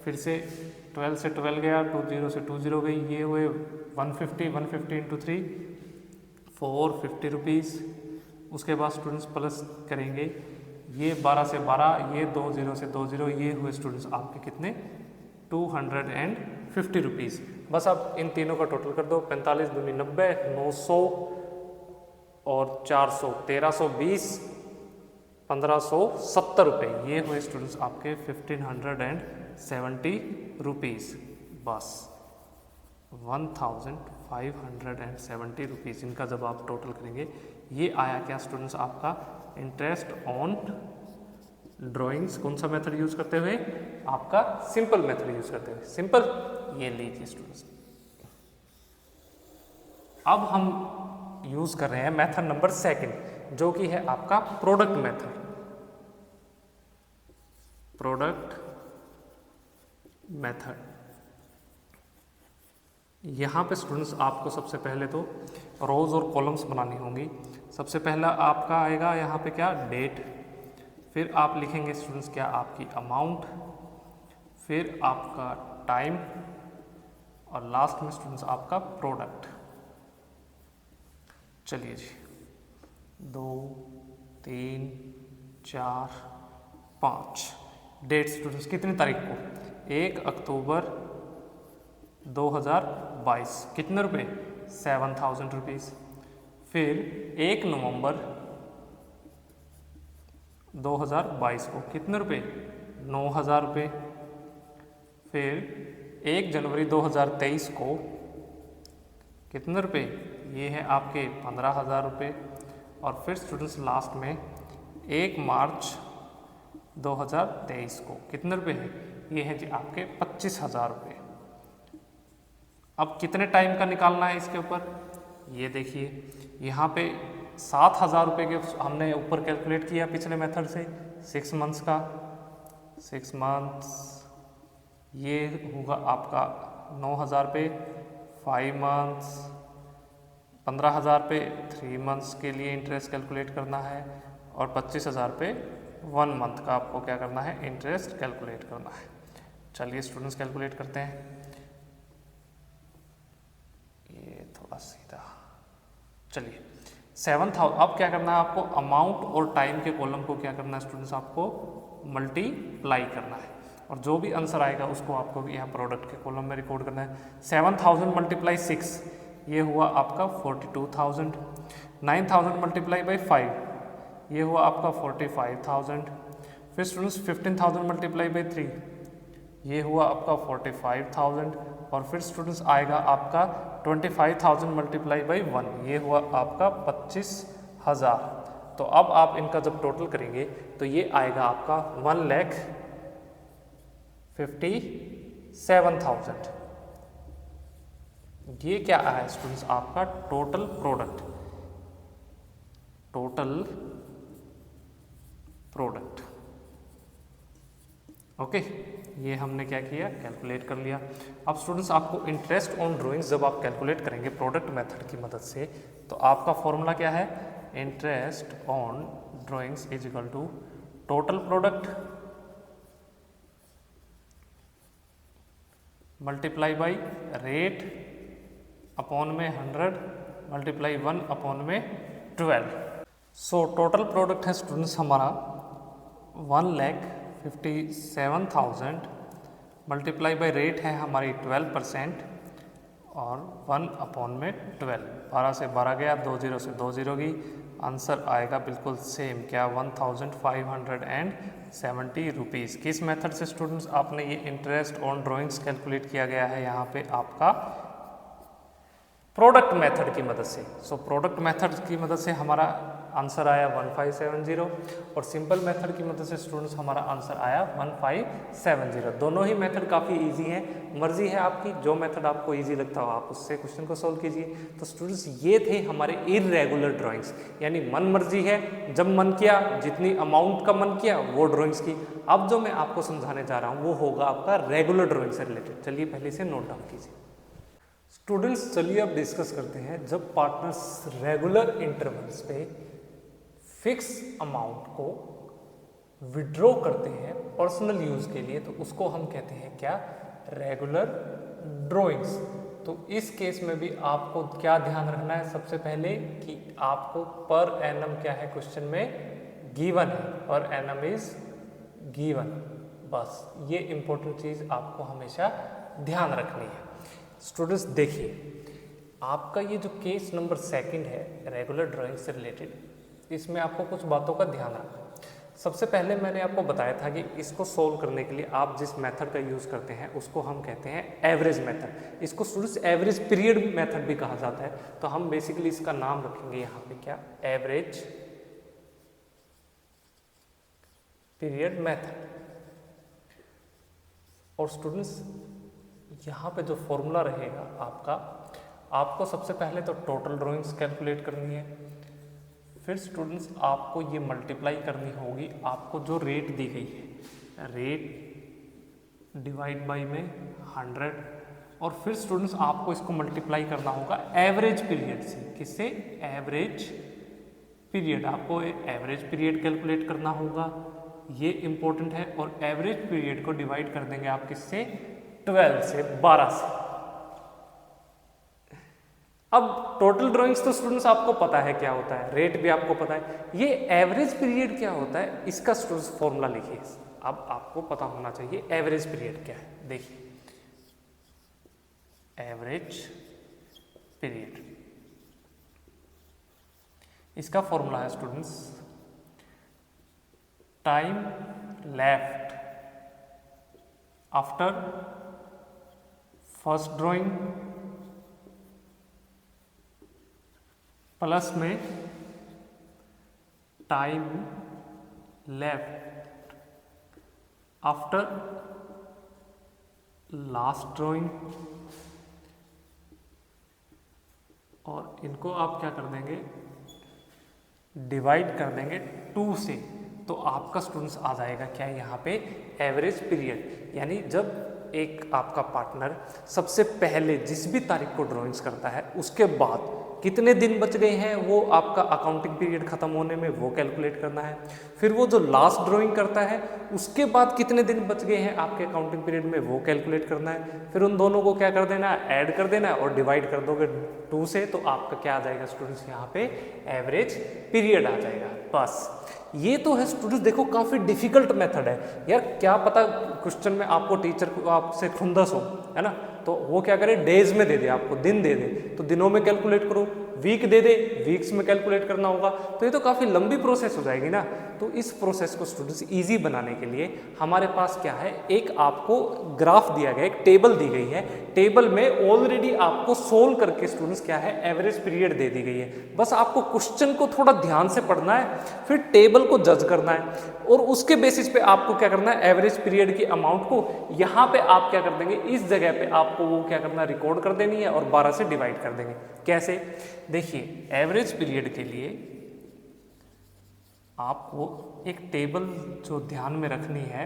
फिर से 12 से 12 गया, 2 0 से 2 0 गई, ये हुए 150 इंटू 3 450 रुपीज़। उसके बाद स्टूडेंट्स प्लस करेंगे ये 12 से 12, ये 2 0 से 2 0, ये हुए स्टूडेंट्स आपके कितने 250 रुपीज़। बस आप इन तीनों का टोटल कर दो, 45 दूनी 90, 900 और 400 1320, 1570 रुपये, ये हुए स्टूडेंट्स आपके 1570 रुपीज़। बस 1570 रुपीज़ इनका जब आप टोटल करेंगे ये आया क्या स्टूडेंट्स आपका इंटरेस्ट ऑन ड्राइंग्स कौन सा मेथड यूज़ करते हुए, आपका सिंपल मेथड यूज़ करते हुए। सिंपल, ये लीजिए स्टूडेंट्स। अब हम यूज़ कर रहे हैं मेथड नंबर 2 जो कि है आपका प्रोडक्ट मेथड। प्रोडक्ट मेथड, यहाँ पे स्टूडेंट्स आपको सबसे पहले तो रोज और कॉलम्स बनानी होंगी। सबसे पहला आपका आएगा यहाँ पे क्या डेट, फिर आप लिखेंगे स्टूडेंट्स क्या आपकी अमाउंट, फिर आपका टाइम और लास्ट में स्टूडेंट्स आपका प्रोडक्ट। चलिए जी 2 3 4 5 डेट स्टूडेंट्स कितनी तारीख को 1 अक्टूबर 2022 कितने रुपए 7,000 रुपीज़। फिर 1 नवंबर 2022 को कितने रुपए 9,000 रुपये। फिर 1 जनवरी 2023 को कितने रुपए, ये है आपके 15,000 रुपये। और फिर स्टूडेंट्स लास्ट में 1 मार्च 2023 को कितने रुपए है, ये है जी आपके 25,000 रुपये। अब कितने टाइम का निकालना है इसके ऊपर, ये देखिए यहाँ पे 7,000 रुपये के हमने ऊपर कैलकुलेट किया पिछले मेथड से 6 मंथ्स का, 6 मंथ्स, ये होगा आपका 9,000 पे 5 मंथ्स, 15,000 पे 3 मंथ्स के लिए इंटरेस्ट कैलकुलेट करना है और 25,000 पे 1 मंथ का आपको क्या करना है, इंटरेस्ट कैलकुलेट करना है। चलिए स्टूडेंट्स कैलकुलेट करते हैं। ये थोड़ा सीधा, चलिए 7,000। अब क्या करना है आपको, अमाउंट और टाइम के कॉलम को क्या करना है स्टूडेंट्स, आपको मल्टीप्लाई करना है और जो भी आंसर आएगा उसको आपको यहाँ प्रोडक्ट के कॉलम में रिकॉर्ड करना है। 7,000 मल्टीप्लाई 6, ये हुआ आपका 42,000। 9,000 मल्टीप्लाई बाई 5, ये हुआ आपका 45,000। फिर स्टूडेंट्स 15,000 मल्टीप्लाई बाई 3, ये हुआ आपका 45,000। और फिर स्टूडेंट्स आएगा आपका 25,000 मल्टीप्लाई बाई 1, ये हुआ आपका 25,000। तो अब आप इनका जब टोटल करेंगे तो ये आएगा आपका 1,57,000। ये क्या है स्टूडेंट्स, आपका total product, total product. Okay, ये हमने क्या किया, कैलकुलेट कर लिया। अब स्टूडेंट्स आपको इंटरेस्ट ऑन ड्राइंग्स जब आप कैलकुलेट करेंगे प्रोडक्ट मेथड की मदद से, तो आपका फॉर्मूला क्या है, interest on drawings is equal to total product multiply by rate upon में 100 मल्टीप्लाई 1 अपॉन में 12। सो टोटल प्रोडक्ट है स्टूडेंट्स हमारा 1,57,000 मल्टीप्लाई बाई रेट है हमारी 12% और 1 अपॉन में 12। 12 से 12 गया, 2 0 से 2 0 गई, आंसर आएगा बिल्कुल सेम, क्या 1,570 रुपीज़। किस मेथड से स्टूडेंट्स आपने ये इंटरेस्ट ऑन ड्राइंग्स कैलकुलेट किया गया है, यहाँ पे आपका प्रोडक्ट मेथड की मदद से। सो प्रोडक्ट मेथड की मदद से हमारा आंसर आया 1570 और सिंपल मेथड की मदद से स्टूडेंट्स हमारा आंसर आया 1570। दोनों ही मेथड काफ़ी इजी हैं, मर्जी है आपकी, जो मेथड आपको इजी लगता हो आप उससे क्वेश्चन को सॉल्व कीजिए। तो स्टूडेंट्स ये थे हमारे इरेगुलर ड्राइंग्स, यानी मन मर्जी है, जब मन किया, जितनी अमाउंट का मन किया वो ड्राइंग्स की। अब जो मैं आपको समझाने जा रहा हूँ वो होगा आपका रेगुलर ड्राइंग से रिलेटेड। चलिए पहले से नोट डाउन कीजिए स्टूडेंट्स। चलिए अब डिस्कस करते हैं, जब पार्टनर्स रेगुलर इंटरवल्स पे फिक्स अमाउंट को विड्रॉ करते हैं पर्सनल यूज के लिए, तो उसको हम कहते हैं क्या, रेगुलर ड्रॉइंग्स। तो इस केस में भी आपको क्या ध्यान रखना है, सबसे पहले कि आपको पर एनम क्या है क्वेश्चन में गिवन है, पर एनम इज गिवन, बस ये इंपॉर्टेंट चीज आपको हमेशा ध्यान रखनी है। स्टूडेंट्स देखिए, आपका ये जो केस नंबर 2 है रेगुलर ड्राइंग से रिलेटेड, इसमें आपको कुछ बातों का ध्यान रखना है। सबसे पहले मैंने आपको बताया था कि इसको सोल्व करने के लिए आप जिस मेथड का यूज़ करते हैं उसको हम कहते हैं एवरेज मेथड। इसको स्टूडेंट्स एवरेज पीरियड मेथड भी कहा जाता है। तो हम बेसिकली इसका नाम रखेंगे यहाँ पे क्या, एवरेज पीरियड मेथड। और स्टूडेंट्स यहाँ पे जो फॉर्मूला रहेगा आपका, आपको सबसे पहले तो टोटल ड्राइंग्स कैलकुलेट करनी है, फिर स्टूडेंट्स आपको ये मल्टीप्लाई करनी होगी, आपको जो रेट दी गई है, रेट डिवाइड बाई में 100, और फिर स्टूडेंट्स आपको इसको मल्टीप्लाई करना होगा एवरेज पीरियड से। किससे, एवरेज पीरियड। आपको एवरेज पीरियड कैलकुलेट करना होगा, ये इंपॉर्टेंट है। और एवरेज पीरियड को डिवाइड कर देंगे आप किससे, 12 से, 12 से। अब टोटल ड्राइंग्स तो स्टूडेंट्स आपको पता है क्या होता है, रेट भी आपको पता है, ये एवरेज पीरियड क्या होता है इसका स्टूडेंट्स फॉर्मूला लिखिए। अब आपको पता होना चाहिए एवरेज पीरियड क्या है। देखिए एवरेज पीरियड, इसका फॉर्मूला है students time left after first drawing plus में time left after last drawing, और इनको आप क्या कर देंगे, डिवाइड कर देंगे 2 से। तो आपका स्टूडेंट्स आ जाएगा क्या यहाँ पे एवरेज पीरियड, यानी जब एक आपका पार्टनर सबसे पहले जिस भी तारीख को ड्राइंग्स करता है उसके बाद कितने दिन बच गए हैं वो आपका अकाउंटिंग पीरियड खत्म होने में वो कैलकुलेट करना है। फिर वो जो लास्ट ड्राइंग करता है उसके बाद कितने दिन बच गए हैं आपके अकाउंटिंग पीरियड में वो कैलकुलेट करना है। फिर उन दोनों को क्या कर देना है, ऐड कर देना है और डिवाइड कर दोगे 2 से, तो आपका क्या आ जाएगा स्टूडेंट्स यहाँ पे एवरेज पीरियड आ जाएगा। बस ये तो है स्टूडेंट्स, देखो काफ़ी डिफिकल्ट मेथड है यार, क्या पता क्वेश्चन में आपको टीचर को आपसे खुंदस हो, है ना, तो वो क्या करे डेज में दे दे, आपको दिन दे दे तो दिनों में कैलकुलेट करो, वीक दे दे वीक्स में कैलकुलेट करना होगा, तो ये तो काफ़ी लंबी प्रोसेस हो जाएगी ना। तो इस प्रोसेस को स्टूडेंट्स इजी बनाने के लिए हमारे पास क्या है, एक आपको ग्राफ दिया गया, एक टेबल दी गई है, टेबल में ऑलरेडी आपको सोल्व करके स्टूडेंट्स क्या है एवरेज पीरियड दे दी गई है। बस आपको क्वेश्चन को थोड़ा ध्यान से पढ़ना है, फिर टेबल को जज करना है और उसके बेसिस पे आपको क्या करना है एवरेज पीरियड की अमाउंट को यहाँ पे आप क्या कर देंगे, इस जगह पे आपको वो क्या करना रिकॉर्ड कर देनी है और 12 से डिवाइड कर देंगे। कैसे, देखिए एवरेज पीरियड के लिए आपको एक टेबल जो ध्यान में रखनी है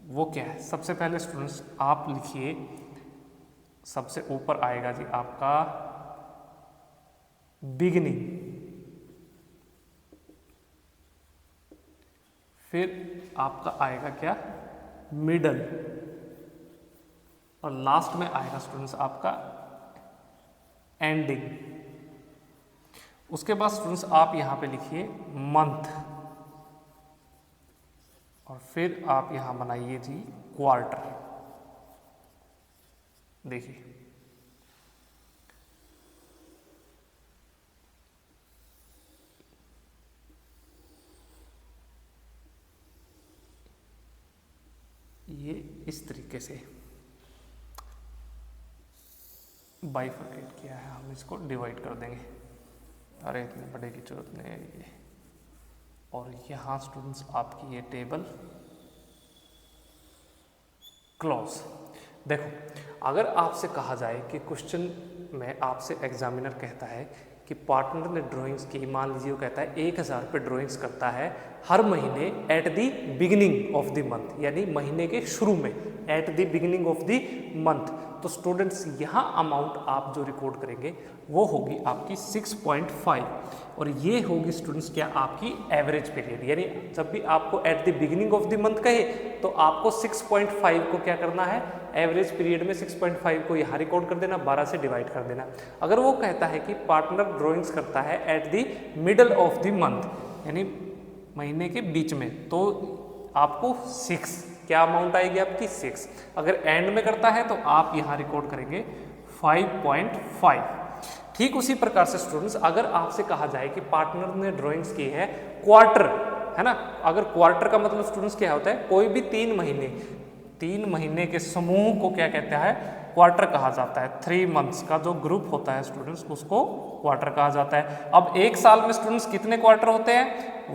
वो क्या है, सबसे पहले स्टूडेंट्स आप लिखिए, सबसे ऊपर आएगा जी आपका बिगिनिंग, फिर आपका आएगा क्या मिडल, और लास्ट में आएगा स्टूडेंट्स आपका एंडिंग। उसके बाद स्टूडेंट्स आप यहाँ पे लिखिए मंथ, और फिर आप यहाँ बनाइए जी क्वार्टर। देखिए ये इस तरीके से बाइफरकेट किया है, हम इसको डिवाइड कर देंगे, अरे इतने बड़े की जरूरत नहीं है ये। और यहाँ स्टूडेंट्स आपकी ये टेबल क्लोज। देखो अगर आपसे कहा जाए कि क्वेश्चन में आपसे एग्जामिनर कहता है कि पार्टनर ने ड्राइंग्स की, मान लीजिए वो कहता है 1000 पे ड्राइंग्स करता है हर महीने eight the beginning of the month, यानी महीने के शुरू में, eight the beginning of the month, तो स्टूडेंट्स यहाँ अमाउंट आप जो रिकॉर्ड करेंगे वो होगी आपकी 6.5, और ये होगी स्टूडेंट्स क्या आपकी एवरेज पीरियड। यानी जब भी आपको eight the beginning of the month कहे तो आपको 6.5 को क्या करना है, एवरेज पीरियड में 6.5 को यहाँ रिकॉर्ड कर देना, 12 से डिवाइड कर देना। अगर वो कहता है कि पार्टनर ड्राइंग्स करता है at the middle of the month, यानी महीने के बीच में, तो आपको 6 क्या अमाउंट आएगी आपकी 6। अगर एंड में करता है तो आप यहाँ रिकॉर्ड करेंगे 5.5। ठीक उसी प्रकार से स्टूडेंट्स अगर आपसे कहा जाए कि पार्टनर ने ड्राइंग्स की है क्वार्टर, है ना, अगर क्वार्टर का मतलब स्टूडेंट्स क्या होता है, कोई भी 3 महीने के समूह को क्या कहता है, क्वार्टर कहा जाता है। 3 मंथ्स का जो ग्रुप होता है स्टूडेंट्स उसको क्वार्टर कहा जाता है। अब एक साल में स्टूडेंट्स कितने क्वार्टर होते हैं,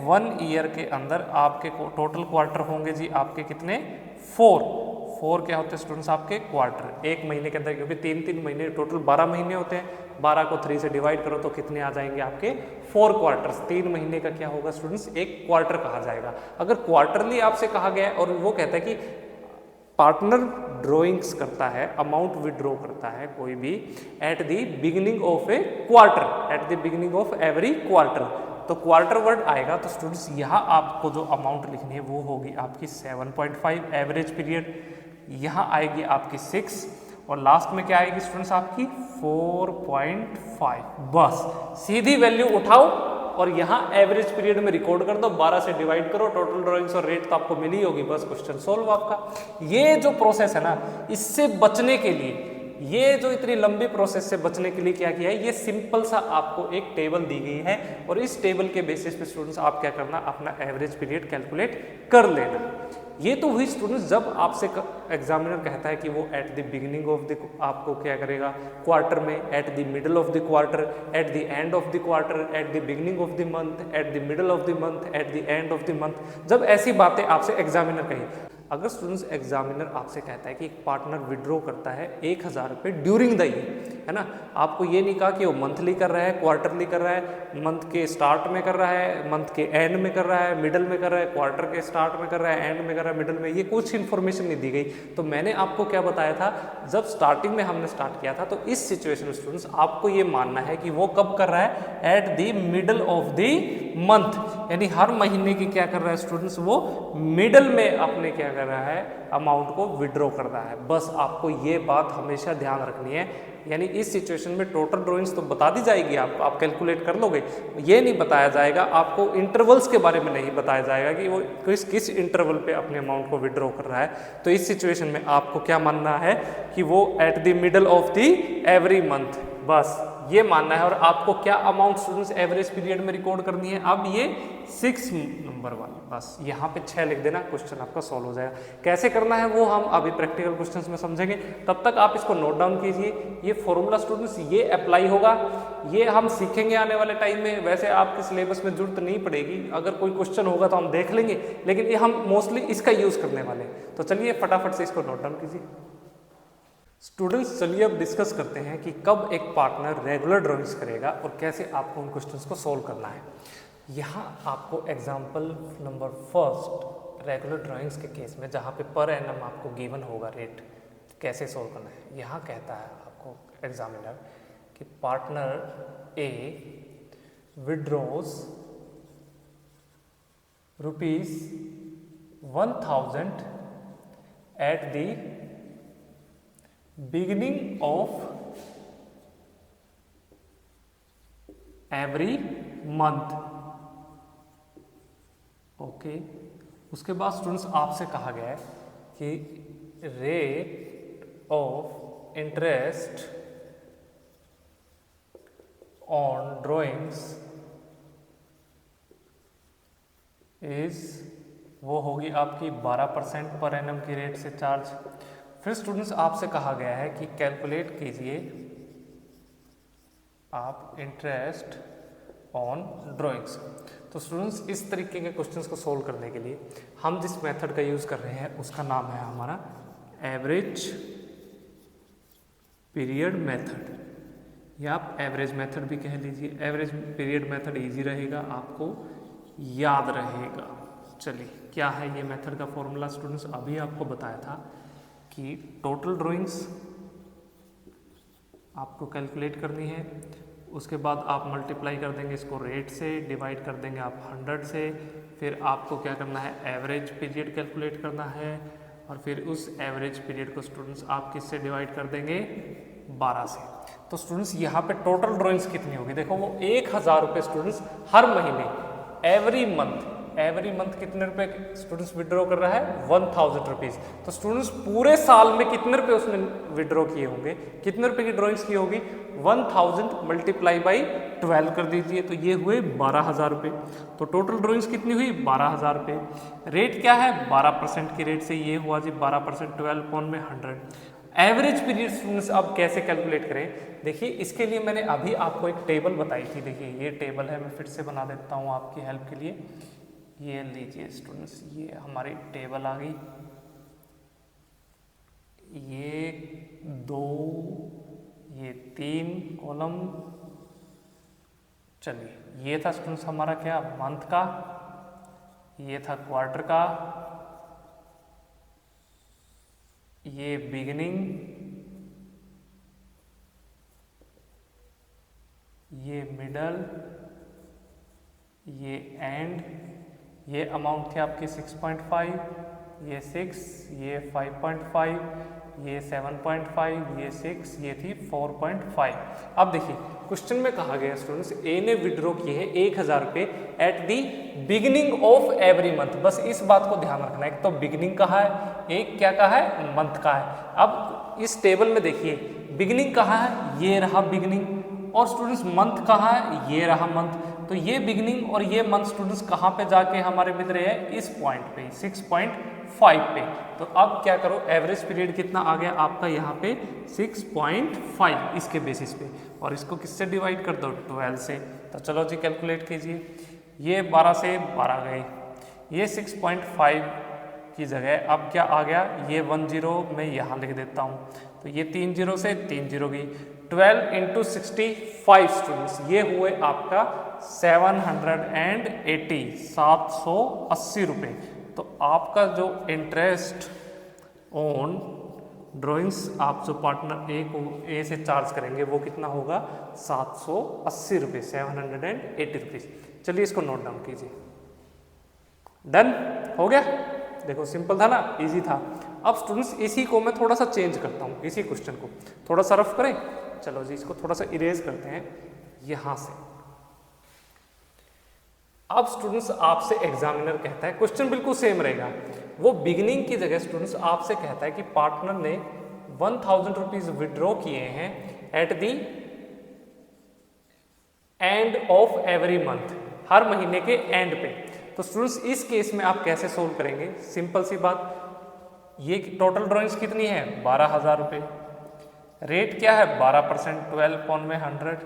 1 ईयर के अंदर आपके टोटल क्वार्टर होंगे जी आपके कितने, 4 क्या होते हैं स्टूडेंट्स आपके क्वार्टर एक महीने के अंदर, क्योंकि 3 महीने टोटल 12 महीने होते हैं, 12 को 3 से डिवाइड करो तो कितने आ जाएंगे आपके 4 क्वार्टर्स। 3 महीने का क्या होगा स्टूडेंट्स, एक क्वार्टर कहा जाएगा। अगर क्वार्टरली आपसे कहा गया है और वो कहता है कि पार्टनर ड्राइंग्स करता है, अमाउंट विड्रॉ करता है कोई भी eight the beginning of A quarter, eight the beginning of every quarter, तो क्वार्टर वर्ड आएगा। तो स्टूडेंट्स यहाँ आपको जो अमाउंट लिखनी है वो होगी आपकी 7.5 एवरेज पीरियड, यहाँ आएगी आपकी 6, और लास्ट में क्या आएगी स्टूडेंट्स आपकी 4.5। बस सीधी वैल्यू उठाओ और यहाँ एवरेज पीरियड में रिकॉर्ड कर दो, 12 से डिवाइड करो, टोटल ड्राइंग्स और रेट तो आपको मिली होगी, बस क्वेश्चन सोल्व आपका। ये जो प्रोसेस है ना, इससे बचने के लिए, ये जो इतनी लंबी प्रोसेस से बचने के लिए क्या किया है, ये सिंपल सा आपको एक टेबल दी गई है और इस टेबल के बेसिस पे स्टूडेंट्स आप क्या करना, अपना एवरेज पीरियड कैलकुलेट कर लेना। ये तो हुई स्टूडेंट्स जब आपसे एग्जामिनर कहता है कि वो eight the beginning of the, आपको क्या करेगा क्वार्टर में, at the middle of the quarter, at the end of the quarter, eight the beginning of the month, at the middle of the month, at the end of the month, जब ऐसी बातें आपसे एग्जामिनर कही अगर स्टूडेंट्स एग्जामिनर आपसे कहता है कि एक पार्टनर विड्रॉ करता है 1000 रुपये ड्यूरिंग द ईयर, है ना, आपको ये नहीं कहा कि वो मंथली कर रहा है, क्वार्टरली कर रहा है, मंथ के स्टार्ट में कर रहा है, मंथ के एंड में कर रहा है, मिडल में कर रहा है, क्वार्टर के स्टार्ट में कर रहा है, एंड में कर रहा है, मिडल में, ये कुछ इन्फॉर्मेशन नहीं दी गई। तो मैंने आपको क्या बताया था, जब स्टार्टिंग में हमने स्टार्ट किया था, तो इस सिचुएशन में स्टूडेंट्स आपको ये मानना है कि वो कब कर रहा है, at the middle of the month, यानी हर महीने की क्या कर रहा है स्टूडेंट्स, वो मिडल में अपने क्या कर रहा है, अमाउंट को विड्रॉ कर रहा है। बस आपको ये बात हमेशा ध्यान रखनी है, यानी इस सिचुएशन में टोटल ड्रॉइंग्स तो बता दी जाएगी आपको, आप कैलकुलेट कर लोगे, ये नहीं बताया जाएगा आपको, इंटरवल्स के बारे में नहीं बताया जाएगा कि वो किस इंटरवल पे अपने अमाउंट को विड्रॉ कर रहा है। तो इस सिचुएशन में आपको क्या मानना है कि वो at the middle of the every month, बस ये मानना है। और आपको क्या अमाउंट स्टूडेंट्स एवरेज पीरियड में रिकॉर्ड करनी है, अब ये 6 नंबर वाली, बस यहाँ पे 6 लिख देना, क्वेश्चन आपका सॉल्व हो जाएगा। कैसे करना है वो हम अभी प्रैक्टिकल क्वेश्चंस में समझेंगे, तब तक आप इसको नोट डाउन कीजिए। ये फॉर्मूला स्टूडेंट्स ये अप्लाई होगा, ये हम सीखेंगे आने वाले टाइम में, वैसे आपके सिलेबस में जरूरत नहीं पड़ेगी, अगर कोई क्वेश्चन होगा तो हम देख लेंगे, लेकिन ये हम मोस्टली इसका यूज करने वाले हैं। तो चलिए फटाफट से इसको नोट डाउन कीजिए स्टूडेंट्स। चलिए अब डिस्कस करते हैं कि कब एक पार्टनर रेगुलर ड्राइंग्स करेगा और कैसे आपको उन क्वेश्चंस को सॉल्व करना है। यहाँ आपको example number first regular drawings के केस में, जहाँ पे पर एनम आपको गिवन होगा रेट, कैसे सॉल्व करना है। यहाँ कहता है आपको एग्जामिनर कि partner A withdraws ₹1000 eight the beginning of every month, okay. उसके बाद स्टूडेंट्स आपसे कहा गया है कि rate of interest on drawings is, वो होगी आपकी 12% पर एनम की रेट से चार्ज। फिर स्टूडेंट्स आपसे कहा गया है कि कैलकुलेट कीजिए आप इंटरेस्ट ऑन ड्राइंग्स। तो स्टूडेंट्स इस तरीके के क्वेश्चंस को सोल्व करने के लिए हम जिस मेथड का यूज़ कर रहे हैं उसका नाम है हमारा एवरेज पीरियड मेथड, या आप एवरेज मेथड भी कह लीजिए। एवरेज पीरियड मेथड इजी रहेगा, आपको याद रहेगा। चलिए क्या है ये मेथड का फॉर्मूला स्टूडेंट्स, अभी आपको बताया था कि टोटल ड्राइंग्स आपको कैलकुलेट करनी है, उसके बाद आप मल्टीप्लाई कर देंगे इसको रेट से, डिवाइड कर देंगे आप 100 से, फिर आपको क्या करना है एवरेज पीरियड कैलकुलेट करना है, और फिर उस एवरेज पीरियड को स्टूडेंट्स आप किससे डिवाइड कर देंगे 12 से। तो स्टूडेंट्स यहाँ पे टोटल ड्राइंग्स कितनी होगी, देखो वो 1000 रुपये स्टूडेंट्स हर महीने, एवरी मंथ कितने रुपए स्टूडेंट्स विड्रॉ कर रहा है 1000 रुपीज़। तो स्टूडेंट्स पूरे साल में कितने रुपए उसने विड्रॉ किए होंगे, कितने रुपए की ड्राइंग्स की होगी, 1000 मल्टीप्लाई बाई 12 कर दीजिए, तो ये हुए 12000 रुपये। तो टोटल ड्राइंग्स कितनी हुई 12000 रुपये। रेट क्या है 12% की रेट से, ये हुआ जी 12%, 12 पॉइंट में 100। एवरेज पीरियड स्टूडेंट्स अब कैसे कैलकुलेट करें, देखिए इसके लिए मैंने अभी आपको एक टेबल बताई थी, देखिए ये टेबल है, मैं फिर से बना देता हूँ आपकी हेल्प के लिए। ये लीजिए स्टूडेंट्स, ये हमारी टेबल आ गई, ये 2 ये 3 कॉलम। चलिए ये था स्टूडेंट्स हमारा क्या मंथ का, ये था क्वार्टर का, ये बिगिनिंग, ये मिडल, ये एंड, ये अमाउंट थे आपके 6.5, ये 6, ये 5.5, ये 7.5, ये 6, ये थी 4.5। अब देखिए क्वेश्चन में कहा गया स्टूडेंट्स ए ने विड्रॉ किए हैं 1000 रुपये at the beginning of every month. बस इस बात को ध्यान रखना है, एक तो बिगिनिंग कहा है, एक क्या कहा है मंथ का है। अब इस टेबल में देखिए बिगिनिंग कहा है, ये रहा बिगिनिंग, और स्टूडेंट्स मंथ कहा है, ये रहा मंथ। तो ये बिगिनिंग और ये मंथ स्टूडेंट्स कहाँ पे जाके हमारे मिल रहे हैं, इस पॉइंट पे 6.5 पे। तो अब क्या करो, एवरेज पीरियड कितना आ गया आपका यहाँ पे 6.5 इसके बेसिस पे, और इसको किससे डिवाइड कर दो 12 से। तो चलो जी कैलकुलेट कीजिए, ये 12 से 12 गए, ये 6.5 की जगह अब क्या आ गया, ये 1 0 मैं यहाँ लिख देता हूँ, तो ये 3 0 से 3 0 गई। 12 इंटू 65 स्टूडेंट्स, ये हुए आपका 780 रुपये। तो आपका जो इंटरेस्ट ऑन ड्राइंग्स आप जो पार्टनर ए से चार्ज करेंगे वो कितना होगा, 780 रुपये, 780 रुपीज़। चलिए इसको नोट डाउन कीजिए। डन हो गया। देखो सिंपल था ना, इजी था। अब स्टूडेंट्स इसी को मैं थोड़ा सा चेंज करता हूँ, इसी क्वेश्चन को थोड़ा सा रफ करें। चलो जी इसको थोड़ा सा इरेज करते हैं यहाँ से। अब स्टूडेंट्स आपसे एग्जामिनर कहता है, क्वेश्चन बिल्कुल सेम रहेगा, वो बिगिनिंग की जगह स्टूडेंट्स आपसे कहता है कि पार्टनर ने 1000 रुपीज विड्रॉ किए हैं at the end of every month, हर महीने के एंड पे। तो स्टूडेंट्स इस केस में आप कैसे सोल्व करेंगे, सिंपल सी बात, ये टोटल ड्राइंग्स कितनी है, 12,000 रुपये, रेट क्या है 12%, 12/100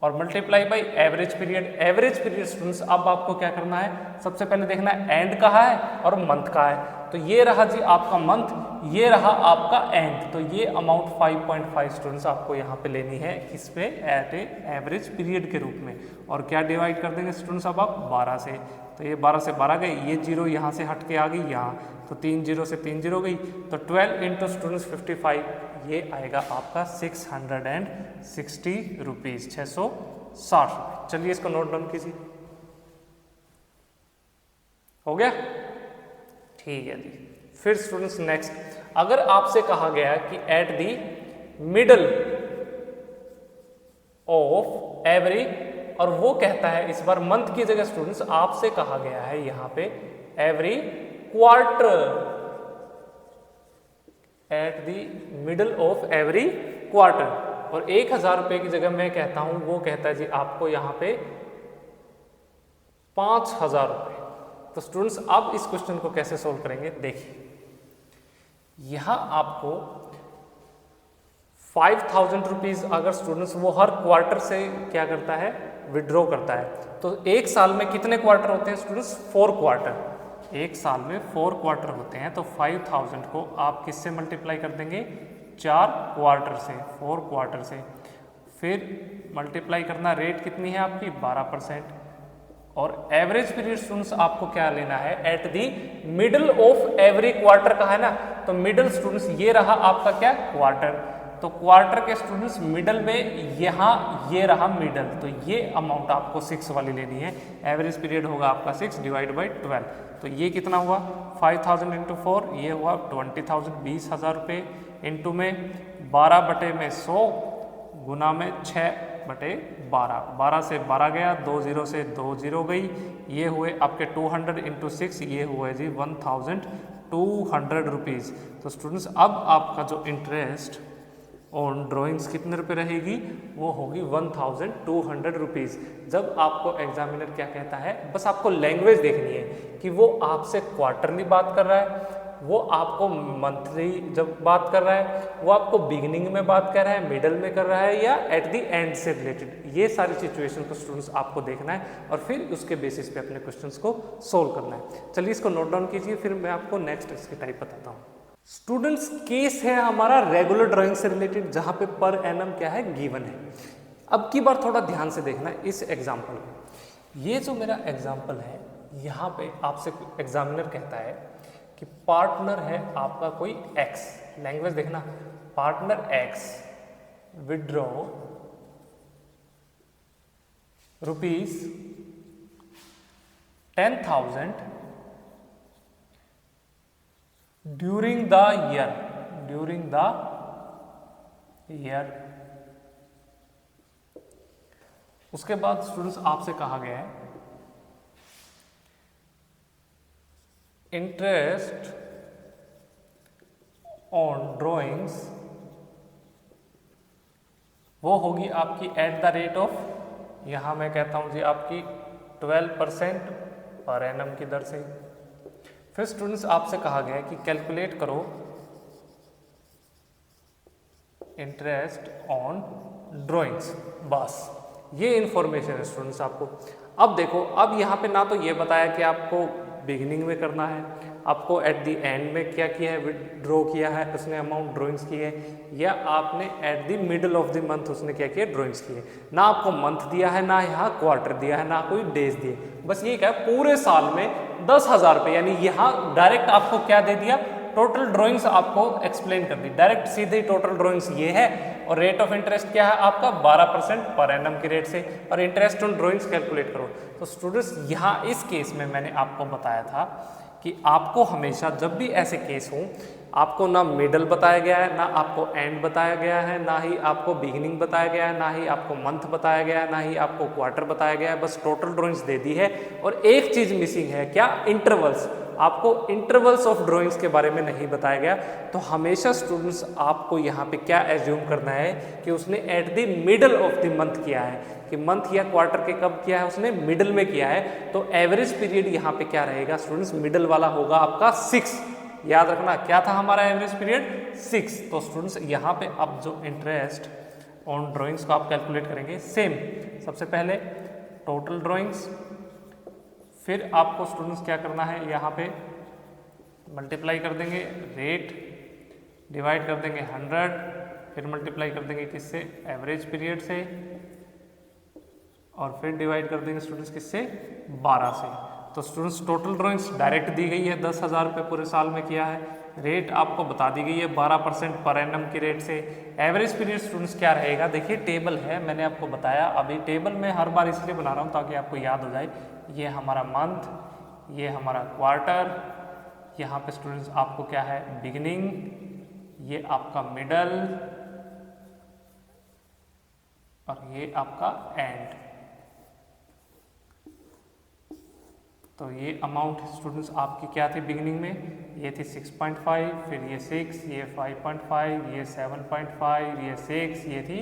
और multiply by average period. Average period students अब आपको क्या करना है, सबसे पहले देखना है एंड कहाँ है और मंथ कहाँ है। तो ये रहा जी आपका मंथ, ये रहा आपका एंड, तो ये अमाउंट 5.5 स्टूडेंट्स आपको यहाँ पे लेनी है किस पे, एट ए एवरेज पीरियड के रूप में। और क्या डिवाइड कर देंगे स्टूडेंट्स अब आप 12 से, तो ये 12 से 12 गई, ये जीरो यहाँ से हट के आ गई यहाँ, तो 3 0 से 3 0 गई, तो 12 इंटू स्टूडेंट्स 55, ये आएगा आपका 660 रुपीज़, 660 रुपये। चलिए इसको नोट डाउन कीजिए, हो गया, ठीक है जी। फिर स्टूडेंट्स नेक्स्ट, अगर आपसे कहा गया कि at the middle of every, और वो कहता है इस बार मंथ की जगह स्टूडेंट्स आपसे कहा गया है यहाँ पे every quarter, at the middle of every quarter, और 1000 रुपये की जगह मैं कहता हूं, वो कहता है जी आपको यहाँ पे 5000 रुपये। तो स्टूडेंट्स अब इस क्वेश्चन को कैसे सोल्व करेंगे, देखिए यहाँ आपको 5000 रुपीज अगर स्टूडेंट्स वो हर क्वार्टर से क्या करता है, विड्रॉ करता है, तो एक साल में कितने क्वार्टर होते हैं स्टूडेंट्स, 4 क्वार्टर, एक साल में 4 क्वार्टर होते हैं। तो 5000 को आप किससे मल्टीप्लाई कर देंगे, 4 क्वार्टर से, 4 क्वार्टर से, फिर मल्टीप्लाई करना, रेट कितनी है आपकी 12%, और एवरेज पीरियड स्टूडेंट्स आपको क्या लेना है, at the middle of every quarter का है ना, तो मिडल स्टूडेंट्स ये रहा आपका क्या, क्वार्टर, तो क्वार्टर के स्टूडेंट्स मिडल में यहाँ ये रहा मिडल, तो ये अमाउंट आपको 6 वाली लेनी है। एवरेज पीरियड होगा आपका 6 डिवाइड बाई 12, तो ये कितना हुआ 5000 इंटू 4, ये हुआ 20,000, 20,000 रुपये, इंटू में 12/100 गुना में 6/12, 12 से 12 गया, 2 0 से 2 0 गई, ये हुए आपके 200 इंटू 6, ये हुए जी 1200 रुपीज़। तो स्टूडेंट्स अब आपका जो इंटरेस्ट ऑन ड्राइंग्स कितने रुपए रहेगी, वो होगी 1200 रुपीज़। जब आपको एग्जामिनर क्या कहता है, बस आपको लैंग्वेज देखनी है कि वो आपसे क्वार्टरली बात कर रहा है, वो आपको मंथली जब बात कर रहा है, वो आपको बिगिनिंग में बात कर रहा है, मिडल में कर रहा है, या एट द एंड से रिलेटेड। ये सारी सिचुएशन को स्टूडेंट्स आपको देखना है और फिर उसके बेसिस पे अपने क्वेश्चंस को सोल्व करना है। चलिए इसको नोट डाउन कीजिए, फिर मैं आपको नेक्स्ट इसकी टाइप बताता हूँ। स्टूडेंट्स केस है हमारा रेगुलर ड्राइंग से रिलेटेड, जहाँ पे पर एनम क्या है, गिवन है। अब की बार थोड़ा ध्यान से देखना है इस एग्जाम्पल में। ये जो मेरा एग्जाम्पल है, यहाँ पे आपसे एग्जामिनर कहता है कि पार्टनर है आपका कोई एक्स, लैंग्वेज देखना, partner x withdraw rupees 10,000 during the year, उसके बाद स्टूडेंट्स आपसे कहा गया है इंटरेस्ट ऑन ड्राइंग्स वो होगी आपकी एट द रेट ऑफ, यहां मैं कहता हूं जी आपकी 12% पर एनम की दर से। फिर स्टूडेंट्स आपसे कहा गया है कि कैलकुलेट करो इंटरेस्ट ऑन ड्राइंग्स, बस ये इंफॉर्मेशन है स्टूडेंट्स आपको। अब देखो, अब यहाँ पे ना तो ये बताया कि आपको बिगिनिंग में करना है, आपको एट द एंड में क्या किया है, विड्रॉ किया है उसने, अमाउंट ड्रॉइंग्स की है, या आपने at the middle of the month उसने क्या किया, ड्रॉइंग्स की है। ना आपको मंथ दिया है, ना यहाँ क्वार्टर दिया है, ना कोई डेज दिए, बस ये क्या है पूरे साल में 10,000 रुपये, यानी यहाँ डायरेक्ट आपको क्या दे दिया, टोटल ड्राइंग्स आपको एक्सप्लेन कर दी डायरेक्ट सीधे ही। टोटल ड्राइंग्स ये है और रेट ऑफ इंटरेस्ट क्या है आपका 12% पर एनम की रेट से, और इंटरेस्ट ऑन ड्राइंग्स कैलकुलेट करो। तो स्टूडेंट्स यहाँ इस केस में मैंने आपको बताया था कि आपको हमेशा जब भी ऐसे केस हो, आपको ना मिडल बताया गया है, ना आपको एंड बताया गया है, ना ही आपको बिगिनिंग बताया गया है, ना ही आपको मंथ बताया गया है, ना ही आपको क्वार्टर बताया गया है, बस टोटल ड्राइंग्स दे दी है। और एक चीज़ मिसिंग है, क्या, इंटरवल्स। आपको इंटरवल्स ऑफ ड्राइंग्स के बारे में नहीं बताया गया। तो हमेशा स्टूडेंट्स आपको यहाँ पे क्या एज्यूम करना है कि उसने at the middle of the month किया है, कि मंथ या क्वार्टर के कब किया है, उसने मिडल में किया है। तो एवरेज पीरियड यहाँ पे क्या रहेगा स्टूडेंट्स, मिडल वाला होगा आपका 6। याद रखना क्या था हमारा एवरेज पीरियड, 6। तो स्टूडेंट्स यहाँ पे अब जो इंटरेस्ट ऑन ड्राइंग्स को आप कैलकुलेट करेंगे, सेम सबसे पहले टोटल ड्राइंग्स, फिर आपको स्टूडेंट्स क्या करना है, यहाँ पे मल्टीप्लाई कर देंगे रेट, डिवाइड कर देंगे 100, फिर मल्टीप्लाई कर देंगे किससे, एवरेज पीरियड से, और फिर डिवाइड कर देंगे स्टूडेंट्स किससे, 12 से। तो स्टूडेंट्स टोटल ड्राइंग्स डायरेक्ट दी गई है, 10,000 रुपये पूरे साल में किया है। रेट आपको बता दी गई है 12% पर एनम की रेट से। एवरेज पीरियड स्टूडेंट्स क्या रहेगा, देखिए टेबल है, मैंने आपको बताया। अभी टेबल में हर बार इसलिए बना रहा हूँ ताकि आपको याद हो जाए, ये हमारा मंथ, ये हमारा क्वार्टर, यहाँ पे स्टूडेंट्स आपको क्या है बिगिनिंग, ये आपका मिडल, और ये आपका एंड। तो ये अमाउंट स्टूडेंट्स आपकी क्या थी बिगिनिंग में, ये थी 6.5, फिर ये 6, ये 5.5, ये 7.5, ये 6, ये थी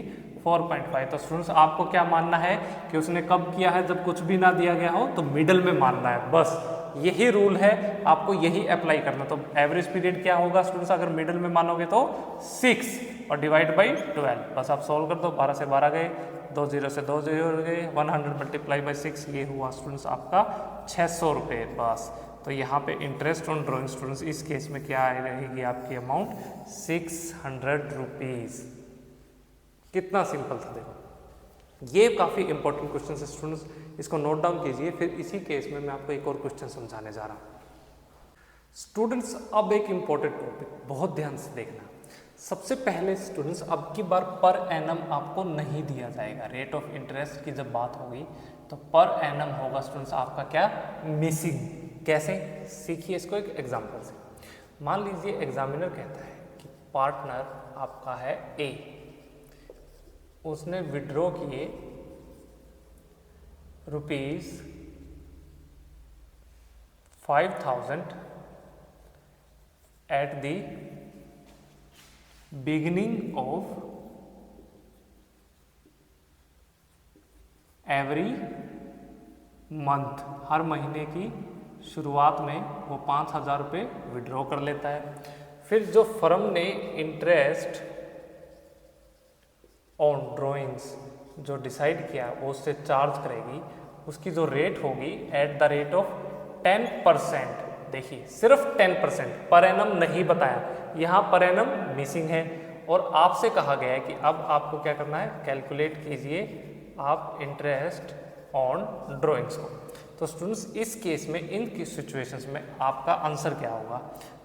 4.5। तो स्टूडेंट्स आपको क्या मानना है कि उसने कब किया है, जब कुछ भी ना दिया गया हो तो मिडल में मानना है, बस यही रूल है, आपको यही अप्लाई करना। तो एवरेज पीरियड क्या होगा स्टूडेंट्स, अगर मिडल में मानोगे तो 6 और डिवाइड बाई 12, बस आप सॉल्व कर दो, 12 से 12 गए, 2 0 से 2 0 गए, 100 मल्टीप्लाई बाई 6, ये हुआ स्टूडेंट्स आपका 600 रुपये बस। तो यहाँ पे इंटरेस्ट ऑन ड्राइंग स्टूडेंट्स इस केस में क्या रहेगी आपकी अमाउंट, 600 रुपीज़। कितना सिंपल था देखो, ये काफ़ी इंपॉर्टेंट क्वेश्चन है स्टूडेंट्स, इसको नोट डाउन कीजिए। फिर इसी केस में मैं आपको एक और क्वेश्चन समझाने जा रहा हूँ स्टूडेंट्स। अब एक इंपॉर्टेंट टॉपिक बहुत ध्यान से देखना। सबसे पहले स्टूडेंट्स अब की बार पर एनम आपको नहीं दिया जाएगा। रेट ऑफ इंटरेस्ट की जब बात होगी तो पर एनम होगा स्टूडेंट्स आपका क्या, मिसिंग। कैसे, सीखिए इसको एक एग्जांपल से। मान लीजिए एग्जामिनर कहता है कि पार्टनर आपका है ए, उसने विड्रॉ किए ₹5,000 at the beginning of every month. हर महीने की शुरुआत में वो 5,000 रुपये विड्रॉ कर लेता है। फिर जो फर्म ने इंटरेस्ट ऑन ड्राइंग्स जो डिसाइड किया वो उससे चार्ज करेगी, उसकी जो रेट होगी एट द रेट ऑफ 10%। देखिए सिर्फ 10%, पर एनम नहीं बताया, यहाँ पर एनम मिसिंग है। और आपसे कहा गया है कि अब आपको क्या करना है, कैलकुलेट कीजिए आप इंटरेस्ट ऑन ड्राइंग्स को। तो स्टूडेंट्स इस केस में, इन की सिचुएशंस में आपका आंसर क्या होगा,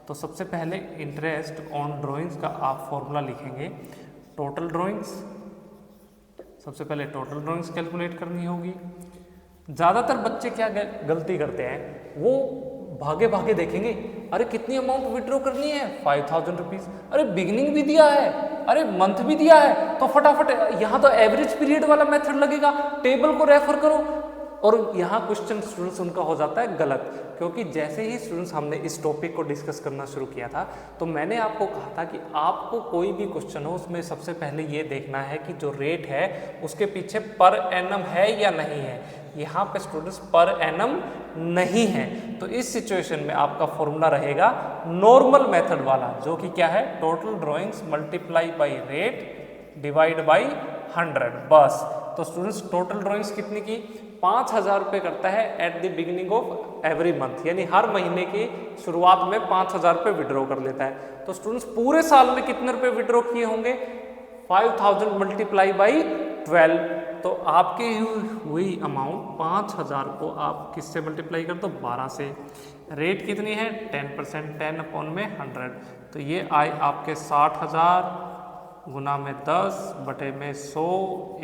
तो सबसे पहले इंटरेस्ट ऑन ड्राइंग्स का आप फॉर्मूला लिखेंगे। टोटल ड्राइंग्स, सबसे पहले टोटल ड्राइंग्स कैलकुलेट करनी होगी। ज़्यादातर बच्चे क्या गलती करते हैं, वो भागे भागे देखेंगे, अरे कितनी अमाउंट विड्रॉ करनी है, 5,000 रुपीज़, अरे बिगिनिंग भी दिया है, अरे मंथ भी दिया है, तो फटाफट यहाँ तो एवरेज पीरियड वाला मेथड लगेगा, टेबल को रेफर करो। और यहाँ क्वेश्चन स्टूडेंट्स उनका हो जाता है गलत, क्योंकि जैसे ही स्टूडेंट्स हमने इस टॉपिक को डिस्कस करना शुरू किया था तो मैंने आपको कहा था कि आपको कोई भी क्वेश्चन हो उसमें सबसे पहले ये देखना है कि जो रेट है उसके पीछे पर एनम है या नहीं है। यहाँ पे स्टूडेंट्स पर एनम नहीं है, तो इस सिचुएशन में आपका फॉर्मूला रहेगा नॉर्मल मेथड वाला, जो कि क्या है, total drawings multiply by rate divide by 100, बस। तो स्टूडेंट्स टोटल ड्राइंग्स कितनी की, 5,000 रुपये करता है eight the beginning of every month, यानी हर महीने की शुरुआत में 5,000 रुपये विड्रॉ कर लेता है। तो स्टूडेंट्स पूरे साल में कितने रुपए विड्रॉ किए होंगे? 5,000 मल्टीप्लाई बाई 12, तो आपके हुई अमाउंट 5,000 को आप किससे मल्टीप्लाई कर दो? 12 से। रेट कितनी है? 10%, 10 अपॉन में 100, तो ये आए आपके 60,000 गुना में 10 बटे में 100,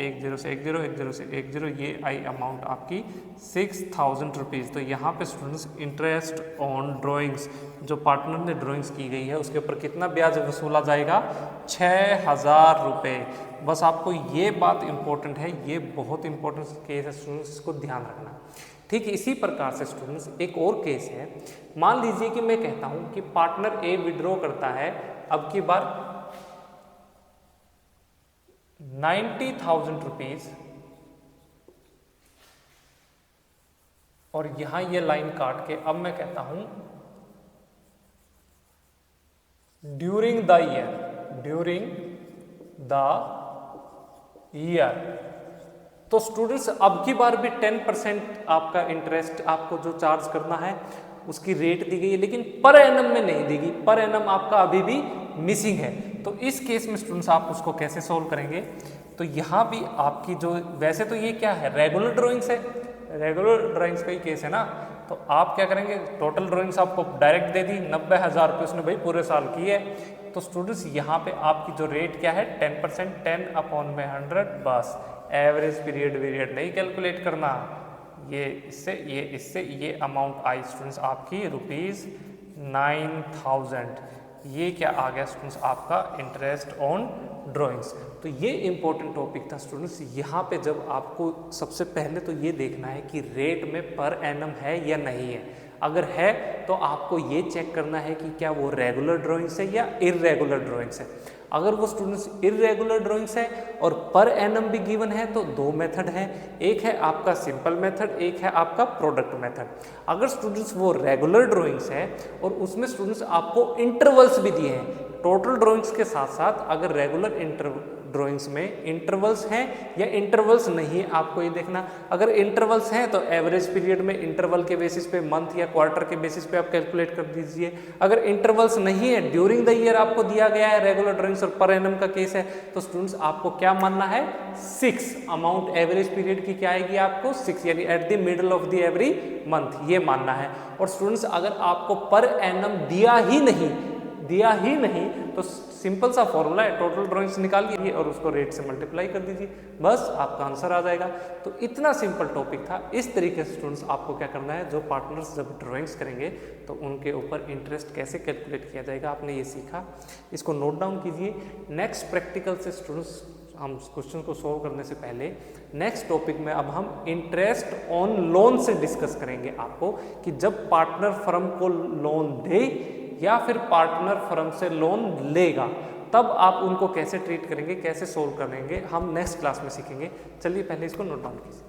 1 0 से 1 0, 1 0 से 1 0, ये आई अमाउंट आपकी 6,000 रुपीज़। तो यहाँ पे स्टूडेंट्स इंटरेस्ट ऑन ड्राइंग्स, जो पार्टनर ने ड्राइंग्स की गई है उसके ऊपर कितना ब्याज वसूला जाएगा? 6,000 रुपये। बस आपको ये बात इंपॉर्टेंट है, ये बहुत इंपॉर्टेंट केस है स्टूडेंट्स, इसको ध्यान रखना। ठीक है, इसी प्रकार से स्टूडेंट्स एक और केस है। मान लीजिए कि मैं कहता हूँ कि पार्टनर ए विड्रॉ करता है अब की बार 90,000 रुपीज, और यहां ये लाइन काट के अब मैं कहता हूं ड्यूरिंग द ईयर, तो स्टूडेंट्स अब की बार भी 10% आपका इंटरेस्ट आपको जो चार्ज करना है उसकी रेट दी गई है, लेकिन पर एनम में नहीं दी गई। पर एनम आपका अभी भी मिसिंग है। तो इस केस में स्टूडेंट्स आप उसको कैसे सोल्व करेंगे? तो यहाँ भी आपकी जो, वैसे तो ये क्या है? रेगुलर ड्राइंग्स है, रेगुलर ड्राइंग्स का ही केस है ना। तो आप क्या करेंगे? टोटल ड्राइंग्स आपको डायरेक्ट दे दी, 90,000 रुपये उसने भाई पूरे साल की है। तो स्टूडेंट्स यहाँ पे आपकी जो रेट क्या है? 10%, 10 अपॉन में 100, बस। एवरेज पीरियड वीरियड नहीं कैलकुलेट करना, ये इससे ये अमाउंट आई स्टूडेंट्स आपकी ₹9,000। ये क्या आ गया स्टूडेंट्स? आपका इंटरेस्ट ऑन ड्राइंग्स। तो ये इंपॉर्टेंट टॉपिक था स्टूडेंट्स। यहाँ पे जब आपको सबसे पहले तो ये देखना है कि रेट में पर एनम है या नहीं है। अगर है तो आपको ये चेक करना है कि क्या वो रेगुलर ड्राइंग्स है या इररेगुलर ड्राइंग्स है। अगर वो स्टूडेंट्स इररेगुलर ड्राइंग्स है और पर एनम भी गिवन है तो दो मेथड है, एक है आपका सिंपल मेथड, एक है आपका प्रोडक्ट मेथड। अगर स्टूडेंट्स वो रेगुलर ड्राइंग्स है और उसमें स्टूडेंट्स आपको इंटरवल्स भी दिए हैं, टोटल ड्राइंग्स के साथ साथ अगर रेगुलर ड्राइंग्स में इंटरवल्स हैं या इंटरवल्स नहीं है, आपको ये देखना। अगर इंटरवल्स हैं तो एवरेज पीरियड में इंटरवल के बेसिस पे, मंथ या क्वार्टर के बेसिस पे आप कैलकुलेट कर दीजिए। अगर इंटरवल्स नहीं है, ड्यूरिंग द ईयर आपको दिया गया है रेगुलर ड्राइंग्स और पर एनम का केस है, तो स्टूडेंट्स आपको क्या मानना है? 6 अमाउंट एवरेज पीरियड की क्या आएगी आपको? 6, यानी at the middle of the every month, ये मानना है। और स्टूडेंट्स अगर आपको पर एनम दिया ही नहीं तो सिंपल सा फॉर्मूला है, टोटल ड्राइंग्स निकाल लीजिए और उसको रेट से मल्टीप्लाई कर दीजिए, बस आपका आंसर आ जाएगा। तो इतना सिंपल टॉपिक था। इस तरीके से स्टूडेंट्स आपको क्या करना है, जो पार्टनर्स जब ड्राइंग्स करेंगे तो उनके ऊपर इंटरेस्ट कैसे कैलकुलेट किया जाएगा, आपने ये सीखा। इसको नोट डाउन कीजिए। नेक्स्ट प्रैक्टिकल से स्टूडेंट्स हम क्वेश्चन को सोल्व करने से पहले नेक्स्ट टॉपिक में अब हम इंटरेस्ट ऑन लोन से डिस्कस करेंगे आपको, कि जब पार्टनर फर्म को लोन दे या फिर पार्टनर फर्म से लोन लेगा तब आप उनको कैसे ट्रीट करेंगे, कैसे सोल्व करेंगे, हम नेक्स्ट क्लास में सीखेंगे। चलिए पहले इसको नोट डाउन कीजिए।